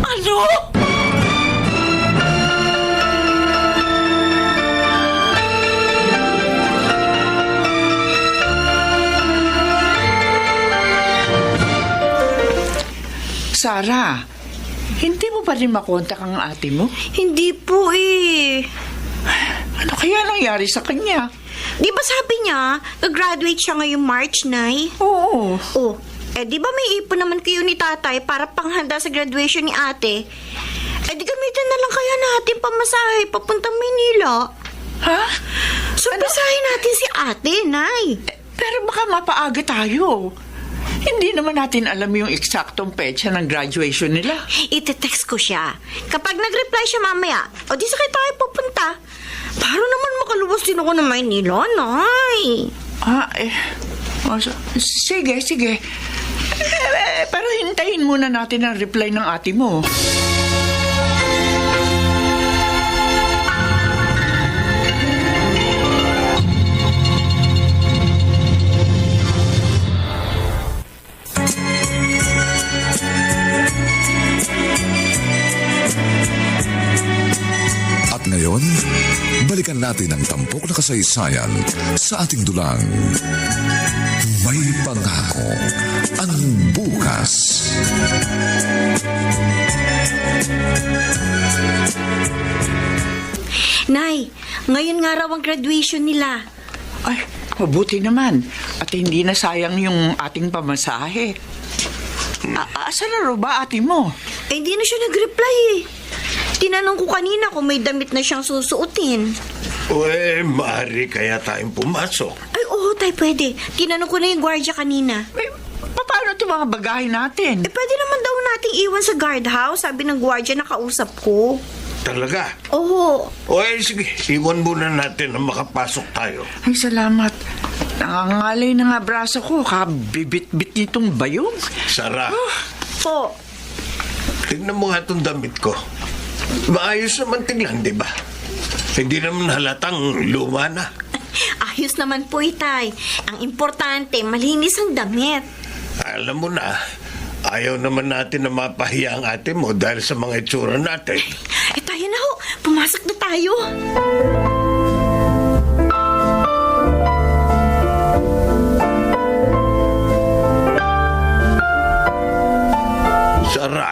Ano?
Sarah, hindi mo pa rin makontak ang ate mo?
Hindi po eh.
Ano kaya nangyari sa kanya?
Di ba sabi niya, nag-graduate siya ngayong March, Nay?
Oo.
Oh, di ba may ipon naman kayo ni tatay para panghanda sa graduation ni ate? Di gamitin na lang kaya natin pamasahe papuntang Manila.
Ha?
Surpresahin natin si ate, Nay.
Pero baka mapaaga tayo. Hindi naman natin alam yung eksaktong petsa ng graduation nila.
Ite-text ko siya. Kapag nag-reply siya mamaya, di sakay tayo pupunta. Para naman makaluwas din ako ng Maynila, Nay.
Sige. Pero hintayin muna natin ang reply ng ate mo.
At ngayon, balikan natin ang tampok na kasaysayan sa ating dulang. May pangako ang bukas.
Nay, ngayon nga raw ang graduation nila.
Ay, mabuti naman. At hindi na sayang yung ating pamasahe. Asan na raw ba ate mo?
Hindi na siya nag-reply eh. Tinanong ko kanina kung may damit na siyang susuotin.
Maaari kaya tayong pumasok.
Ay, oo, tay, pwede. Tinanong ko na yung gwardiya kanina.
Eh, paano ito mga bagahe natin?
Pwede naman daw nating iwan sa guardhouse, sabi ng gwardiya na kausap ko.
Talaga?
Oo.
Sige, iwan muna natin na makapasok tayo.
Ay, salamat. Nangangalay na nga braso ko, kabibit-bit nitong bayong.
Sara,
Po.
tignan mo nga itong damit ko. Maayos naman tingnan, di ba? Hindi naman halatang luma na.
Ayos naman po, itay. Ang importante, malinis ang damit.
Alam mo na, ayaw naman natin na mapahiya ang ate mo dahil sa mga itsura natin.
Tayo na ho. Pumasok na tayo.
Sara,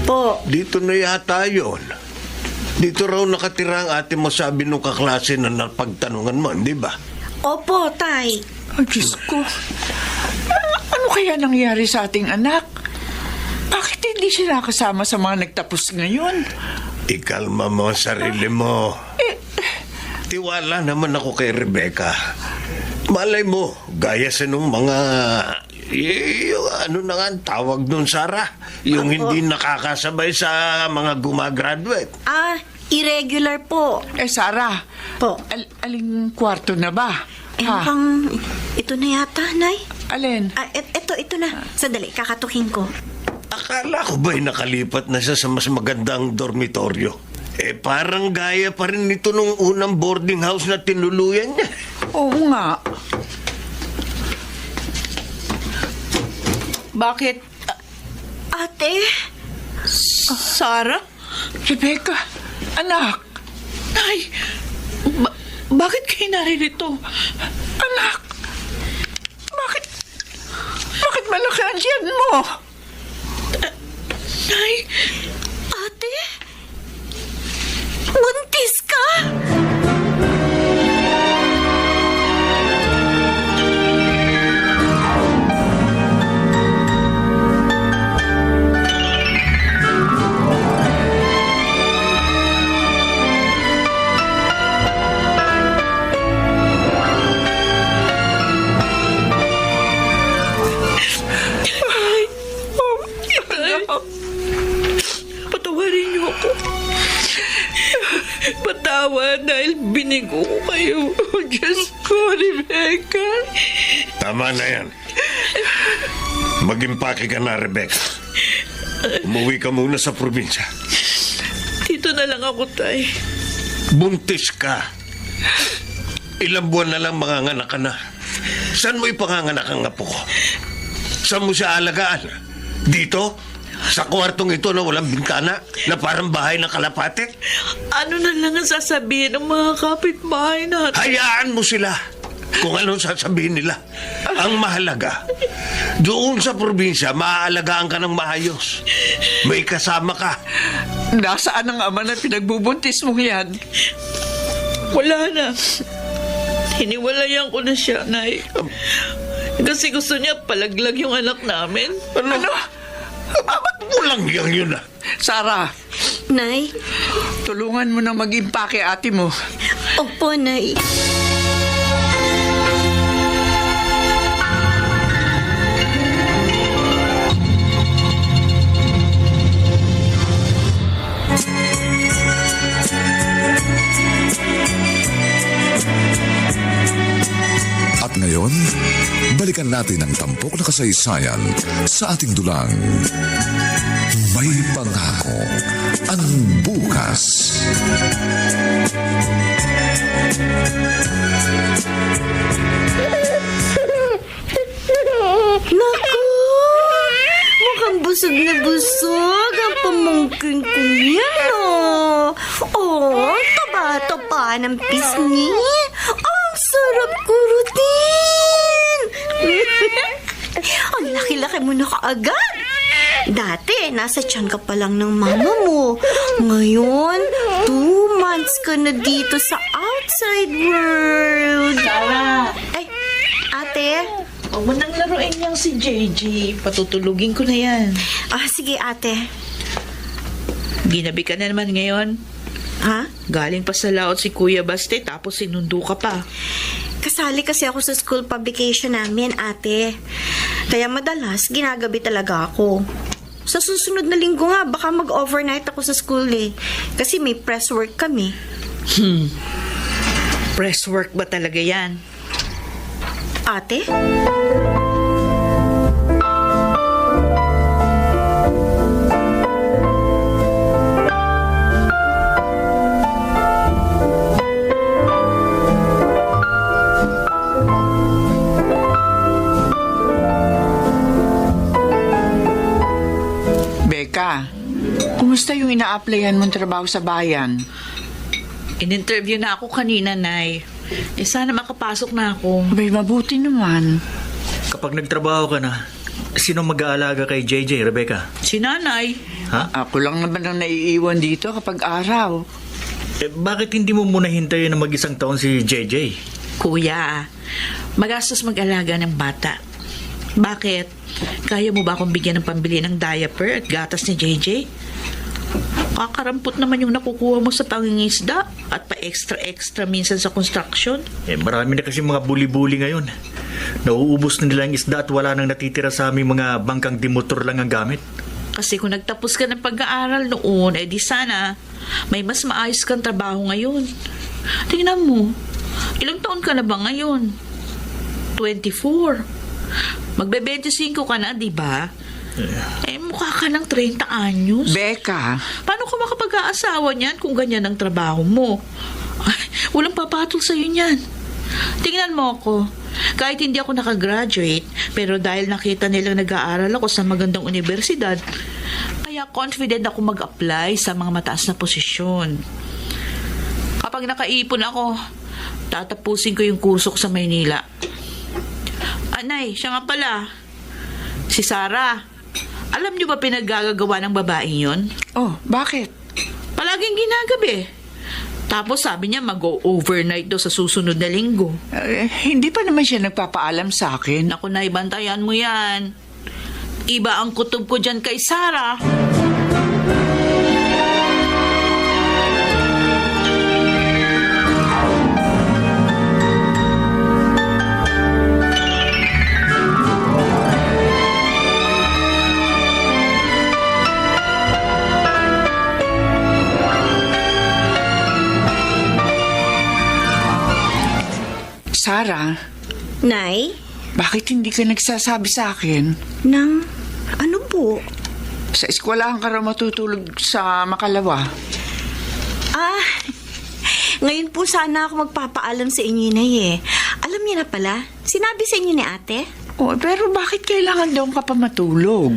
Po.
dito na yata yun. Dito raw nakatira ang ate mo, sabi nung kaklase na napagtanungan mo, di ba?
Opo, tay.
Ay, Diyos ko. Ano kaya nangyari sa ating anak? Bakit hindi siya nakasama sa mga nagtapos ngayon?
Ikalma mo ang sarili mo. Tiwala naman ako kay Rebecca. Malay mo, gaya sa nung mga... yung ano na nga ang tawag nun, Sara? Yung hindi nakakasabay sa mga gumagraduate.
Irregular po.
Sarah.
Po.
Aling kwarto na ba?
Mukhang ito na yata, Nay.
Alin?
Ito na. Sandali, kakatukin ko.
Akala ko ba'y nakalipat na siya sa mas magandang dormitoryo? Parang gaya pa rin nito nung unang boarding house na tinuluyan niya.
Oo nga. Bakit?
Ate?
Sarah?
Rebecca, anak.
Nay, bakit kayo naririto?
Anak. Bakit malaki ang tiyan mo?
Nay,
Ate? Buntis ka?
patawarin niyo ako. Patawad dahil binigo ko kayo. Diyos ko, Rebecca.
Tama na yan. Mag-impake ka na, Rebecca. Umuwi ka muna sa probinsya.
Dito na lang ako, tay.
Buntis ka. Ilang buwan na lang manganganak ka na. Saan mo ipanganganak ang apo ko? Saan mo siya alagaan? Dito? Sa kwartong ito na walang bintana? Na parang bahay ng kalapate?
Ano na lang ang sasabihin ng mga kapitbahay natin?
Hayaan mo sila kung anong sasabihin nila. Ang mahalaga, doon sa probinsya, maaalagaan ka ng maayos. May kasama ka.
Nasaan ang ama na pinagbubuntis mong yan?
Wala na. Hiniwalayan ko na siya, Nay. Kasi gusto niya palaglag yung anak namin.
Ano? Ba't walang yun na?
Sarah,
Nay?
tulungan mo na mag-impake ate mo.
Opo, Nay.
At ngayon, balikan natin ang tampok na kasaysayan sa ating dulang. May pangako ang bukas.
Naku! Mukhang busog na busog ang pamangkin ko yan, oh. Oh, taba-taba ng pisngi. Ang sarap kurutin. Ang laki-laki mo na kaagad. Dati, nasa tiyan ka pa lang ng mama mo. Ngayon, 2 months ka na dito sa outside world.
Sarah!
Ay, ate.
Huwag mo nang laruin niyang si JJ. Patutulugin ko na yan.
Sige, ate.
Ginabi ka na naman ngayon.
Ha?
Galing pa sa laot si Kuya Baste tapos sinundo ka pa.
Kasali kasi ako sa school publication namin, ate. Kaya madalas, ginagabi talaga ako. Sa susunod na linggo nga, baka mag-overnight ako sa school eh. Kasi may press work kami.
Press work ba talaga yan?
Ate?
Becca, kumusta yung ina-applyan mong trabaho sa bayan?
In-interview na ako kanina, Nay. Sana makapasok na ako.
Abay, mabuti naman.
Kapag nagtrabaho ka na, sino mag-aalaga kay JJ, Rebecca?
Si Nanay.
Ha?
Ako lang naman ang naiiwan dito kapag araw.
Bakit hindi mo muna hintayin na mag-isang taon si JJ?
Kuya, magastos mag-alaga ng bata. Bakit? Kaya mo ba akong bigyan ng pambili ng diaper at gatas ni JJ? Kakarampot naman yung nakukuha mo sa pangingisda at pa extra minsan sa construction.
Marami na kasi mga buli-buli ngayon. Nauubos na nila ang isda at wala nang natitira sa aming mga bangkang dimotor lang ang gamit.
Kasi kung nagtapos ka ng pag-aaral noon, di sana may mas maayos kang trabaho ngayon. Tingnan mo, ilang taon ka na ba ngayon? 24. Magbe-25 ka na, di ba? Mukha ka ng 30 anyos.
Becca,
Paano ka makapag-aasawa niyan kung ganyan ang trabaho mo? Ay, walang papatol sa'yo niyan. Tingnan mo ako. Kahit hindi ako nakagraduate, pero dahil nakita nilang nag-aaral ako sa magandang universidad, kaya confident ako mag-apply sa mga mataas na posisyon. Kapag nakaipon ako, tatapusin ko yung kurso ko sa Maynila. Anay, siya nga pala. Si Sarah. Alam niyo ba pinaggagawa ng babaeng yon?
oh, bakit?
Palaging ginagabi. Tapos sabi niya mag-overnight daw sa susunod na linggo.
Hindi pa naman siya nagpapaalam sa akin.
Naku, Nay, bantayan mo yan. Iba ang kutob ko dyan kay Sarah.
Sarah,
Nay?
bakit hindi ka nagsasabi sa akin?
Nang? Ano po?
Sa eskwelahan ka raw matutulog sa Makalawa.
Ngayon po sana ako magpapaalam sa inyo, Nay eh. Alam niyo na pala, sinabi sa inyo ni ate?
Oh, pero bakit kailangan daw ka pa matulog?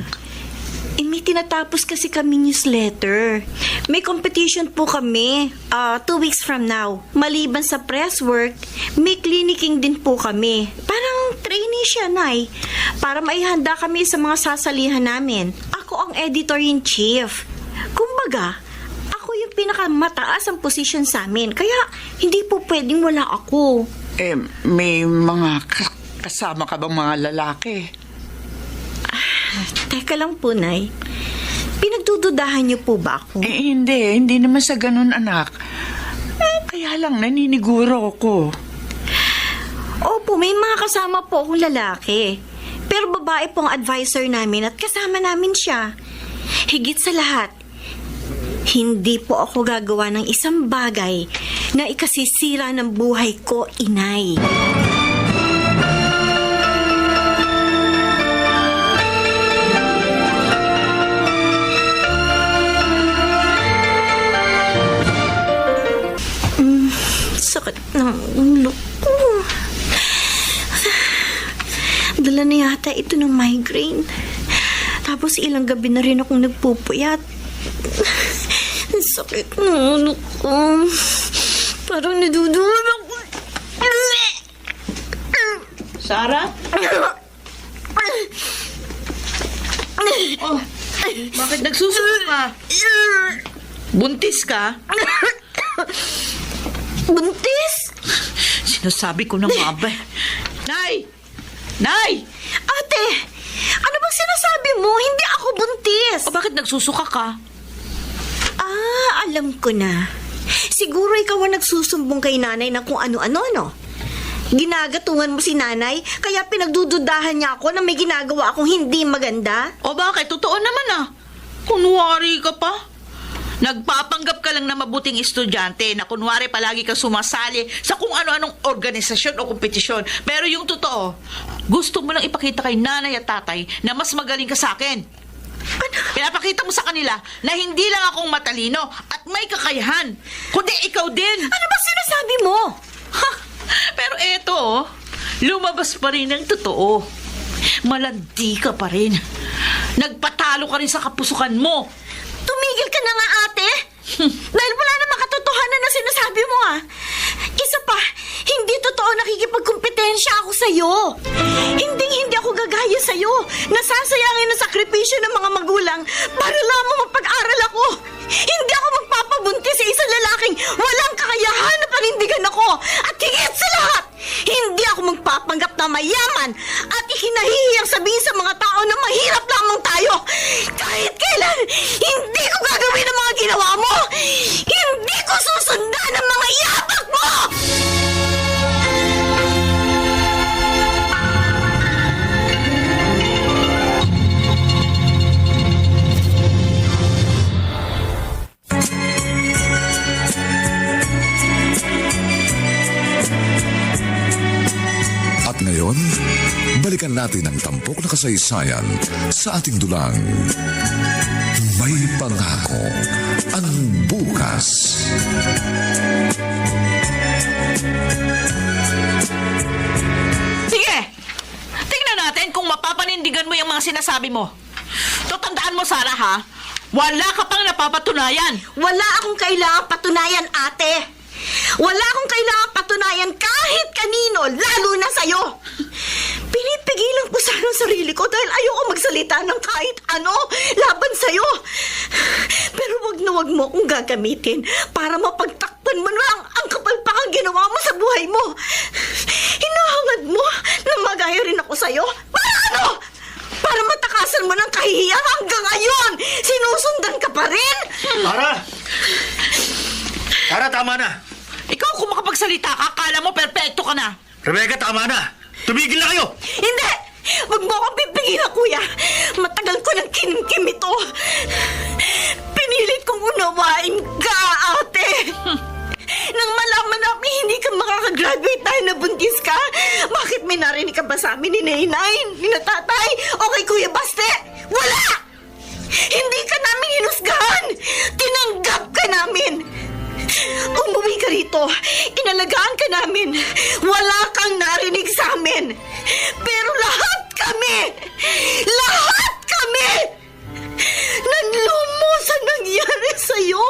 May tinatapos kasi kami newsletter. May competition po kami 2 weeks from now. Maliban sa press work, may clinicking din po kami. Parang trainee siya, Nay. Para maihanda kami sa mga sasalihan namin. Ako ang editor-in-chief. Kumbaga, ako yung pinakamataas ang position sa amin. Kaya hindi po pwedeng wala ako.
May mga kasama ka bang mga lalaki?
Teka lang po, Nay. Pinagdududahan niyo po ba ako?
Hindi naman sa ganun, anak. Kaya lang naniniguro ko.
Opo, may mga kasama po akong lalaki. Pero babae po ang advisor namin at kasama namin siya. Higit sa lahat, hindi po ako gagawa ng isang bagay na ikasisira ng buhay ko, Inay. Sakit ng ulo ko. Dala na yata ito ng migraine. Tapos ilang gabi na rin akong nagpupuyat. Sakit ng ulo ko. Parang naduduhan ako.
Sarah? Oh, bakit nagsusuka ka? Buntis ka?
Buntis?
Sinasabi ko na nga ba? Nay! Nay!
Ate, ano bang sinasabi mo? Hindi ako buntis.
O bakit nagsusuka ka?
Alam ko na. Siguro ikaw ang nagsusumbong kay nanay ng kung ano-ano, no? Ginagatungan mo si nanay, kaya pinagdududahan niya ako na may ginagawa akong hindi maganda?
O bakit? Totoo naman ah. Kunwari ka pa. Nagpapanggap ka lang na mabuting estudyante na kunwari palagi kang sumasali sa kung ano-anong organisasyon o kompetisyon. Pero yung totoo, gusto mo lang ipakita kay nanay at tatay na mas magaling ka sa akin. Pinapakita mo sa kanila na hindi lang akong matalino at may kakayahan, kundi ikaw din.
Ano ba sinasabi mo?
Ha, pero eto, lumabas pa rin ang totoo. Malandi ka pa rin. Nagpatalo ka rin sa kapusukan mo.
Tumigil ka na nga, ate. Dahil wala namang katotohanan na sinasabi mo, ah. Isa pa, hindi totoo nakikipagkompetensya ako sa'yo. Hindi ako gagaya sa'yo. Nasasayangin ang sakripisyo ng mga magulang para lamang mapag-aral ako. Hindi ako magpapabuntis sa isang lalaking walang kakayahan na panindigan ako. At higit sa lahat, hindi ako magpapanggap na mayaman at ihinahihiyang sabihin sa mga tao na mahirap lamang tayo. Kahit kailan, hindi ko gagawin ang mga ginawa mo. Hindi ko susundan ang mga yabak mo!
At ngayon, balikan natin ang tampok na kasaysayan sa ating dulang. May pangako ang bukas.
Sige, tingnan natin kung mapapanindigan mo yung mga sinasabi mo. Totandaan mo, Sarah, ha? Wala ka pang napapatunayan.
Wala akong kailangang patunayan, ate. Wala akong kailangang patunayan kahit kanino, lalo na sa'yo. Pinipigilan ko sana ang sarili ko dahil ayoko magsalita ng kahit ano laban sa'yo. Pero wag mo akong gagamitin para mapagtakpan mo lang ang kapalpakang ginawa mo sa buhay mo. Hinahangad mo na magaya rin ako sa'yo. Para ano? Para matakasan mo ng kahihiyan hanggang ngayon. Sinusundan ka pa rin?
Tara, tama na.
Ikaw kung makapagsalita ka, akala mo perpekto ka na.
Rebecca, tama na. Tumigil na kayo.
Hindi! Huwag mo akong pipigilan, kuya. Matagal ko nang kinimkim ito. Pinilit kong unawain ka, ate. Nang malaman namin hindi ka makakagraduate dahil nabuntis ka, bakit may narinig ka ba sa amin ni Nainay, ni Tatay, o kay Kuya Baste? Wala! Hindi ka namin hinusgahan. Tinanggap ka namin. Umuwi ka rito. Inalagaan ka namin. Wala kang narinig sa amin. Pero lahat kami nanlumos sa nangyari sa'yo.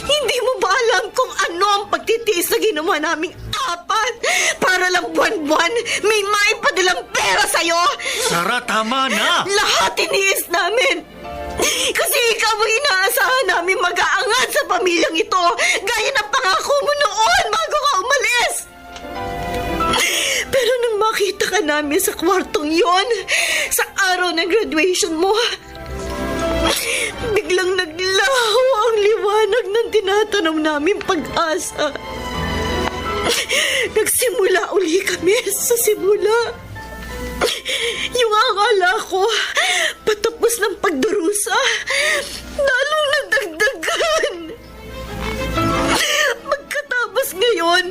Hindi mo ba alam kung ano ang pagtitiis na ginawa naming apat para lang buwan-buwan may maipadalang pera sa'yo?
Sarah, tama na.
Lahat tiniis namin. Kasi ikaw ang inaasahan namin mag-aangat sa pamilyang ito gaya ng pangako mo noon bago ka umalis. Pero nung makita ka namin sa kwartong yon, sa araw ng graduation mo, biglang naglaho ang liwanag ng tinatanaw namin pag-asa. Nagsimula uli kami sa simula. Yung akala ko, patapos ng pagdurusa, lalong nagdagdagan. Magkatapos ngayon,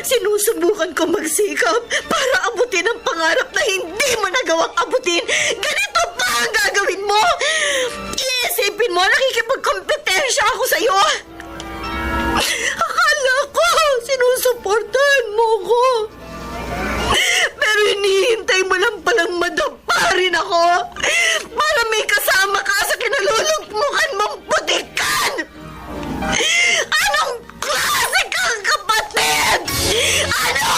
sinusubukan ko magsikap para abutin ang pangarap na hindi mo nagawang abutin. Ganito pa ang gagawin mo? Iisipin mo, nakikipagkompetensya ako sa'yo? Akala ko, sinusuportahan mo ko. Pero hinihintay mo lang palang madapa rin ako para may kasama ka sa kinalulugmukan mong putikan! Anong klase kang kapatid? Ano?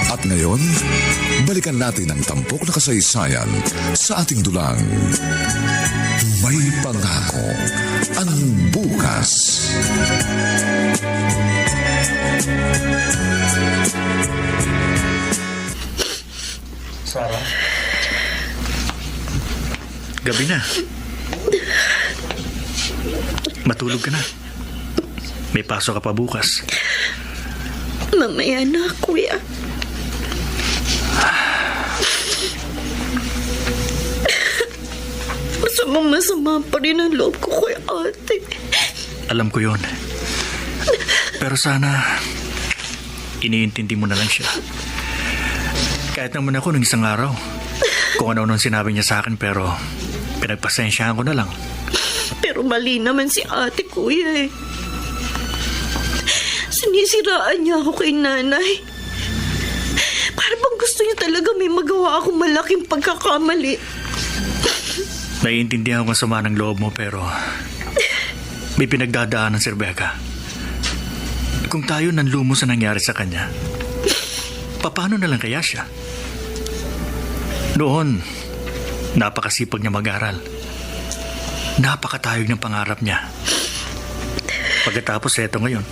At ngayon, balikan natin ang tampok na kasaysayan sa ating dulang. May pangako ang bukas.
Sarah? Gabi na. Matulog ka na. May pasok ka pa bukas.
Mamaya na, kuya. Masama pa rin ang loob ko kay ate.
Alam ko yon. Pero sana, iniintindi mo na lang siya. Kahit naman ako nung isang araw, kung ano nung sinabi niya sa akin, pero pinagpasensyahan ko na lang.
Pero mali naman si ate, kuya eh. Sinisiraan niya ako kay nanay. Para bang gusto niya talaga may magawa akong malaking pagkakamali.
Naiintindihan ko ang sama ng loob mo, pero may pinagdadaanan si Rebecca. Kung tayo nanlumo sa nangyari sa kanya, paano na lang kaya siya? Noon, napakasipag niya mag-aral. Napakatayog ng pangarap niya. Pagkatapos eto ngayon,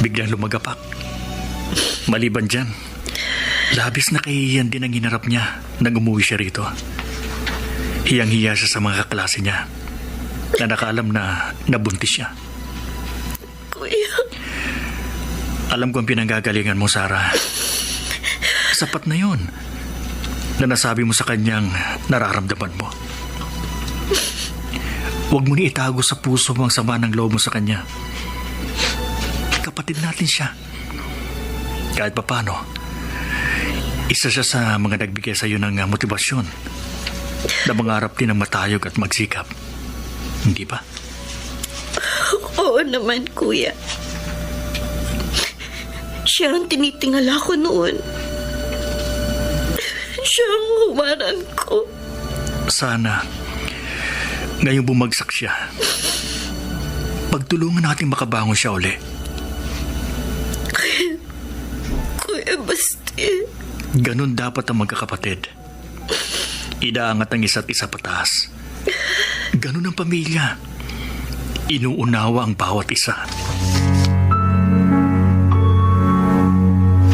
biglang lumagapak. Maliban dyan, labis na kahihiyan din ang hinarap niya nang umuwi siya rito. Hiyang-hiya siya sa mga kaklase niya na nakaalam na nabuntis siya.
Kuya.
Alam ko ang pinanggagalingan mo, Sarah. Sapat na yon na nasabi mo sa kanyang nararamdaman mo. Huwag mo ni itago sa puso mo ang sama ng loob mo sa kanya. Kapatid natin siya. Kahit papano, isa siya sa mga nagbigay sa iyo ng motibasyon na mangarap din ng matayog at magsikap. Hindi ba?
Oo naman, kuya. Siya ang tinitingala ko noon. Siya ang humaran ko.
Sana, ngayong bumagsak siya, pagtulungan natin makabangon siya uli.
Kuya, Basti.
Ganun dapat ang magkakapatid. Inaangat ang isa't isa pataas. Ganun ang pamilya. Inuunawa ang bawat isa.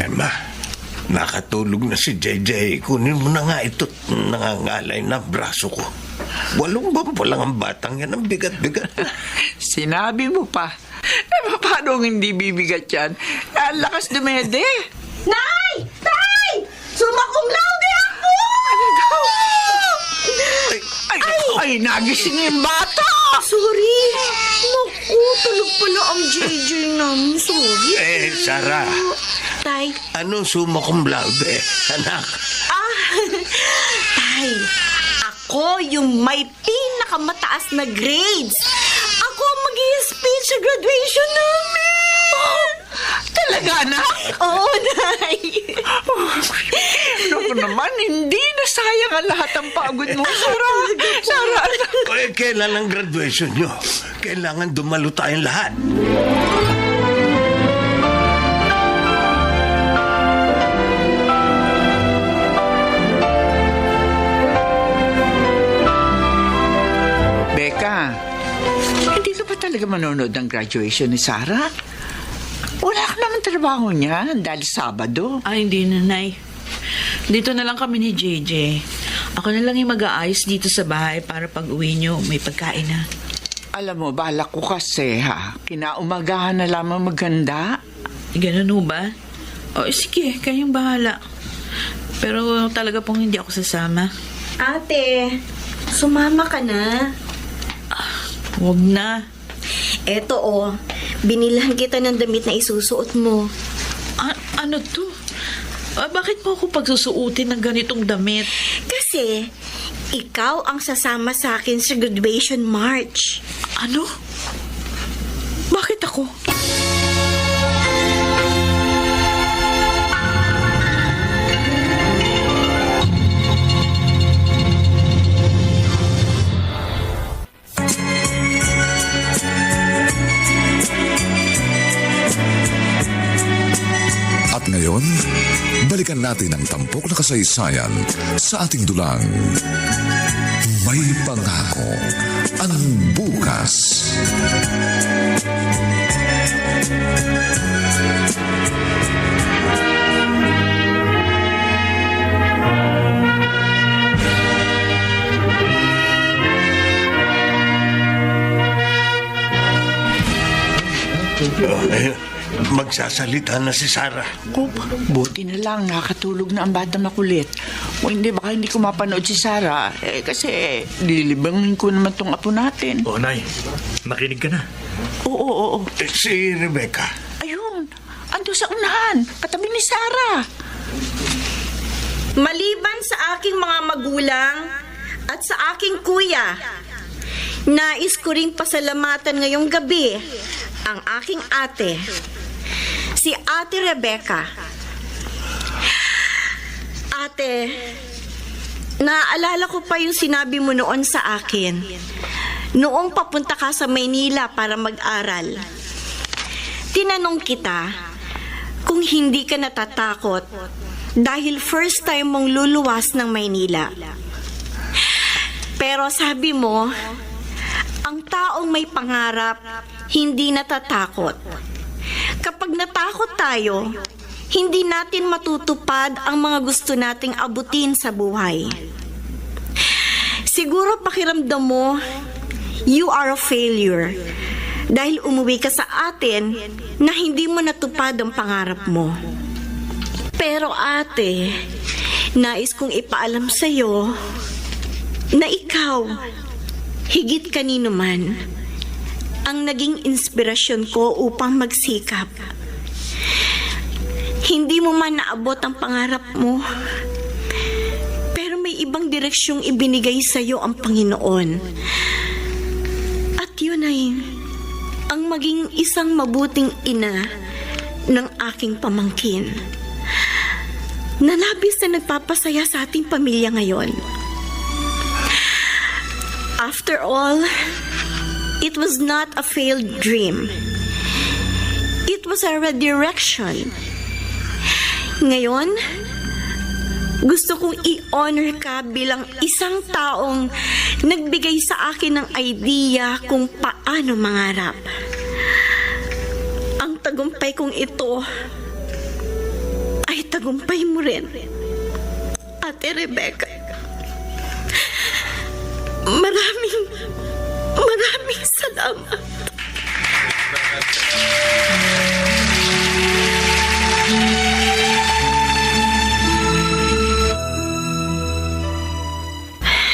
Emma, nakatulog na si JJ. Kunin mo na nga ito't nangangalay na braso ko. 8 buwan pa lang ang batang yan. Ang bigat-bigat.
Sinabi mo pa. Paano hindi bibigat yan? Ang lakas dumede.
Nay! Nay! Sumakum laude ako!
Ano daw? Ay, nagising yung bata!
Sorry. Naku, tulog pala ang JJ namin. Sorry.
Sarah.
Tay.
Ano summa cum laude, anak?
Tay, ako yung may pinakamataas na grades. Ako ang mag-i-speech sa graduation namin.
Talaga, anak?
Oo, Nay.
Naku naman, hindi na sayang ang lahat ng pagod mo, Sarah. Sarah, anak.
Kailan ang graduation nyo? Kailangan dumalo tayong lahat.
Becca, hindi ka ba talaga manonood ng graduation ni Sarah? Wala ka naman trabaho niya dahil Sabado.
Ay, hindi na, Nay. Dito na lang kami ni JJ. Ako na lang yung mag-aayos dito sa bahay para pag uwi nyo, may pagkain na.
Alam mo, balak ko kasi kinaumagahan na lamang maganda.
Ganun ho ba? O, sige, kayong bahala. Pero talaga pong hindi ako sasama.
Ate, sumama ka na.
Huwag na.
Eto binilhan kita ng damit na isusuot mo.
Ano to? Bakit mo ako pagsusuotin ng ganitong damit?
Kasi, ikaw ang sasama sa akin sa graduation march.
Ano? Bakit ako?
At ngayon, balikan natin ang tampok na kasaysayan sa ating dulang. May pangako ang bukas.
Magsasalita na si Sarah.
Ko, buti na lang nakatulog na ang bata makulit. O hindi, baka hindi ko mapanood si Sarah. Kasi lilibangin ko naman tong apo natin.
Oh, Nay, makinig ka na.
Oo.
Si Rebecca.
Ayun, ando sa unahan, katabi ni Sarah.
Maliban sa aking mga magulang at sa aking kuya, nais ko ring pasalamatan ngayong gabi ang aking ate, si Ate Rebecca. Ate, naaalala ko pa yung sinabi mo noon sa akin, noong papunta ka sa Maynila para mag-aral. Tinanong kita kung hindi ka natatakot dahil first time mong luluwas ng Maynila. Pero sabi mo, ang taong may pangarap, hindi natatakot. Kapag natakot tayo, hindi natin matutupad ang mga gusto nating abutin sa buhay. Siguro pakiramdam mo, you are a failure dahil umuwi ka sa atin na hindi mo natupad ang pangarap mo. Pero ate, nais kong ipaalam sa'yo na ikaw, higit kanino man, ang naging inspirasyon ko upang magsikap. Hindi mo man naabot ang pangarap mo, pero may ibang direksyong ibinigay sa'yo ang Panginoon. At yun ay ang maging isang mabuting ina ng aking pamangkin na labis na nagpapasaya sa ating pamilya ngayon. After all, it was not a failed dream. It was a redirection. Ngayon, gusto kong i-honor ka bilang isang taong nagbigay sa akin ng idea kung paano mangarap. Ang tagumpay kong ito ay tagumpay mo rin, Ate Rebecca. Maraming salamat.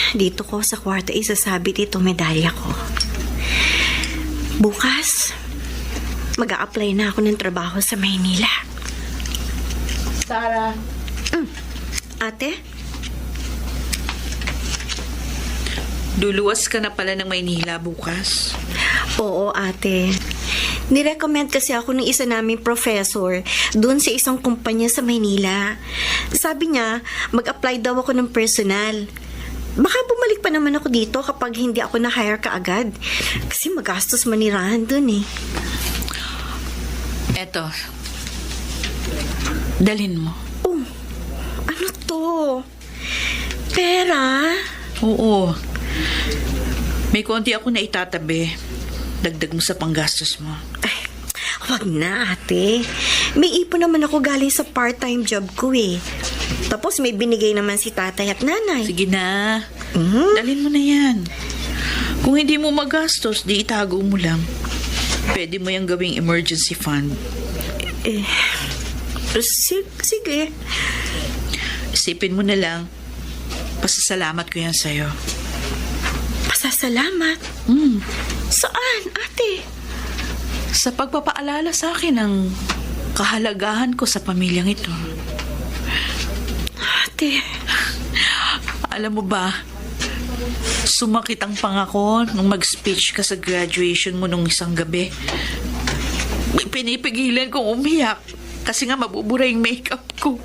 Dito ko sa kwarto isasabit itong medalya ko. Bukas, mag-a-apply na ako ng trabaho sa Maynila.
Sarah.
Ate?
Luluwas ka na pala ng Maynila bukas.
Oo, ate. Nirecommend kasi ako ng isa naming professor doon sa isang kumpanya sa Maynila. Sabi niya, mag-apply daw ako ng personal. Baka bumalik pa naman ako dito kapag hindi ako na-hire kaagad. Kasi magastos manirahan doon eh.
Eto. Dalhin mo.
Oh, ano to? Pera?
Oo. May konti ako na itatabi. Dagdag mo sa panggastos mo.
Ay, wag na ate. May ipon naman ako galing sa part-time job ko eh. Tapos may binigay naman si tatay at nanay.
Sige na. Dalhin mo na yan. Kung hindi mo magastos, di itago mo lang. Pwede mo yung gawing emergency fund.
Sige.
Isipin mo na lang. Pasasalamat ko yan sa'yo.
Pasasalamat? Saan, ate?
Sa pagpapaalala sa akin ng kahalagahan ko sa pamilyang ito.
Ate,
Alam mo ba, sumakit ang pangako nung mag-speech ka sa graduation mo nung isang gabi. Pinipigilan kong umiyak kasi nga mabubura yung makeup ko.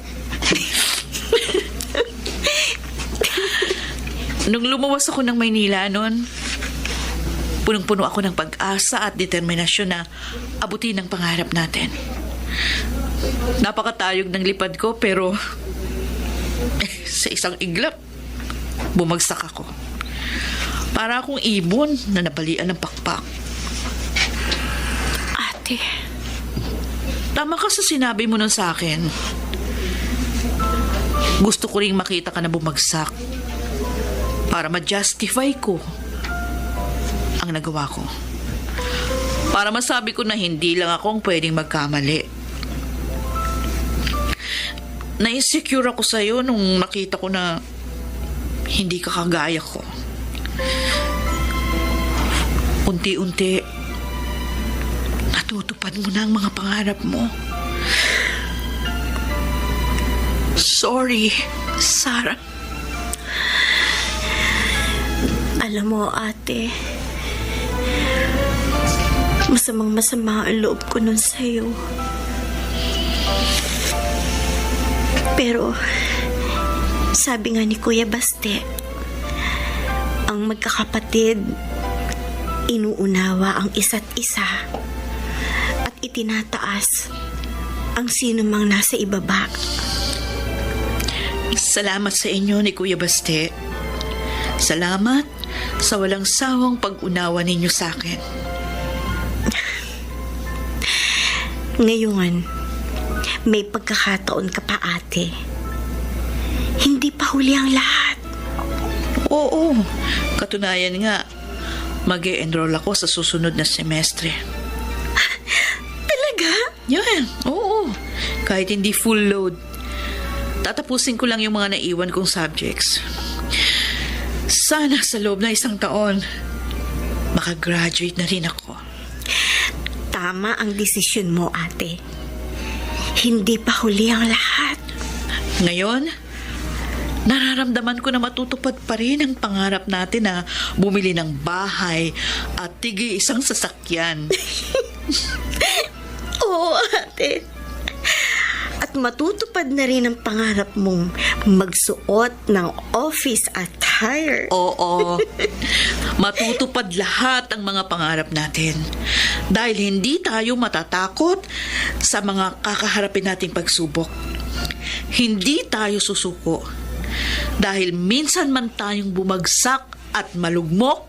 Nung lumuwas ako ng Maynila noon, punong-puno ako ng pag-asa at determinasyon na abutin ang pangarap natin. Napakatayog ng lipad ko pero sa isang iglap, bumagsak ako. Para akong ibon na nabalian ng pakpak.
Ate,
Tama ka sa sinabi mo nun sa akin. Gusto ko ring makita ka na bumagsak para ma-justify ko ang nagawa ko. Para masabi ko na hindi lang ako ang pwedeng magkamali. Na-insecure ako sa'yo nung nakita ko na hindi ka kagaya ko. Unti-unti, natutupad mo na ang mga pangarap mo. Sorry, Sarah.
alam mo ate, masamang-masama ang loob ko nun sa'yo. Pero, sabi nga ni Kuya Baste, ang magkakapatid, inuunawa ang isa't isa at itinataas ang sino mang nasa ibaba.
Salamat sa inyo ni Kuya Baste. Salamat sa walang sawang pag-unawa ninyo sa akin.
Ngayon, may pagkakataon ka pa ate. Hindi pa huli ang lahat.
Oo, katunayan nga, mag-e-enroll ako sa susunod na semestre.
Talaga?
Yan, oo. Kahit hindi full load. Tatapusin ko lang yung mga naiwan kong subjects. Sana sa loob na 1 taon, makagraduate na rin ako.
Tama ang desisyon mo ate. Hindi pa huli ang lahat.
Ngayon, nararamdaman ko na matutupad pa rin ang pangarap natin na bumili ng bahay at tig-isang sasakyan.
Oo ate. At matutupad na rin ang pangarap mong magsuot ng office attire.
Oo, matutupad lahat ang mga pangarap natin. Dahil hindi tayo matatakot sa mga kakaharapin nating pagsubok. Hindi tayo susuko. Dahil minsan man tayong bumagsak at malugmok,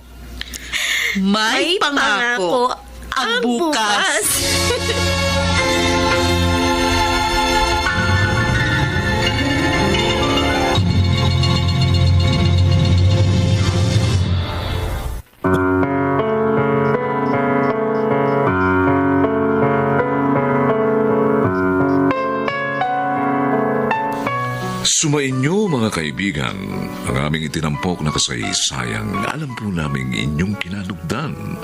may pangako ang bukas.
Sumainyo mga kaibigan, ang aming itinampok na kasaysayan na alam po naming inyong kinalugdan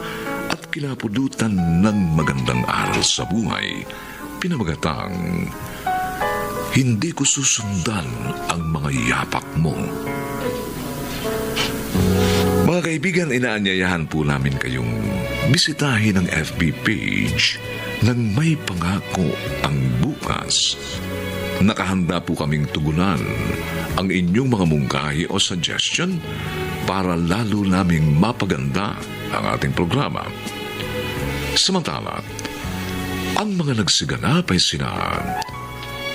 at kinapudutan ng magandang aral sa buhay. Pinamagatang, hindi ko susundan ang mga yapak mo. Mga kaibigan, inaanyayahan po namin kayong bisitahin ang FB page ng May Pangako ang Bukas. Nakahanda po kaming tugunan ang inyong mga mungkahi o suggestion para lalo naming mapaganda ang ating programa. Samantala, ang mga nagsiganap ay sina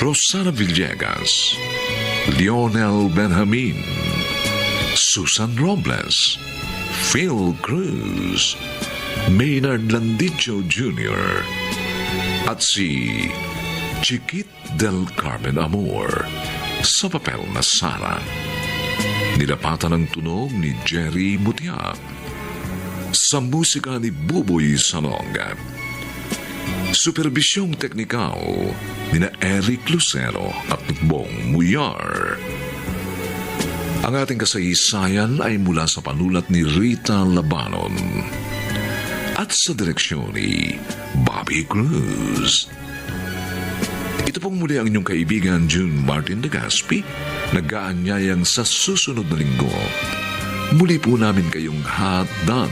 Rosana Villegas, Lionel Benjamin, Susan Robles, Phil Cruz, Maynard Landicho Jr., at si Chiquit del Carmen Amor sa papel na Sara. Nilapatan ng tunog ni Jerry Mutia. Sa musika ni Buboy Salong. Superbisyong teknikal ni na Eric Lucero at Bong Muyar. Ang ating kasaysayan ay mula sa panulat ni Rita Labanon at sa direksyon ni Bobby Cruz. Ito pong muli ang inyong kaibigan June Martin de Gaspi, nag-aanyayang sa susunod na linggo. Muli po namin kayong hatdan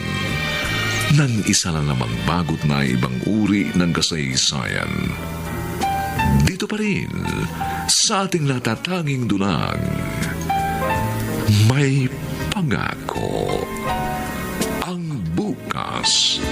ng isa na namang bagot na ibang uri ng kasaysayan. Dito pa rin sa ating natatanging dunang May Pangako ang Bukas.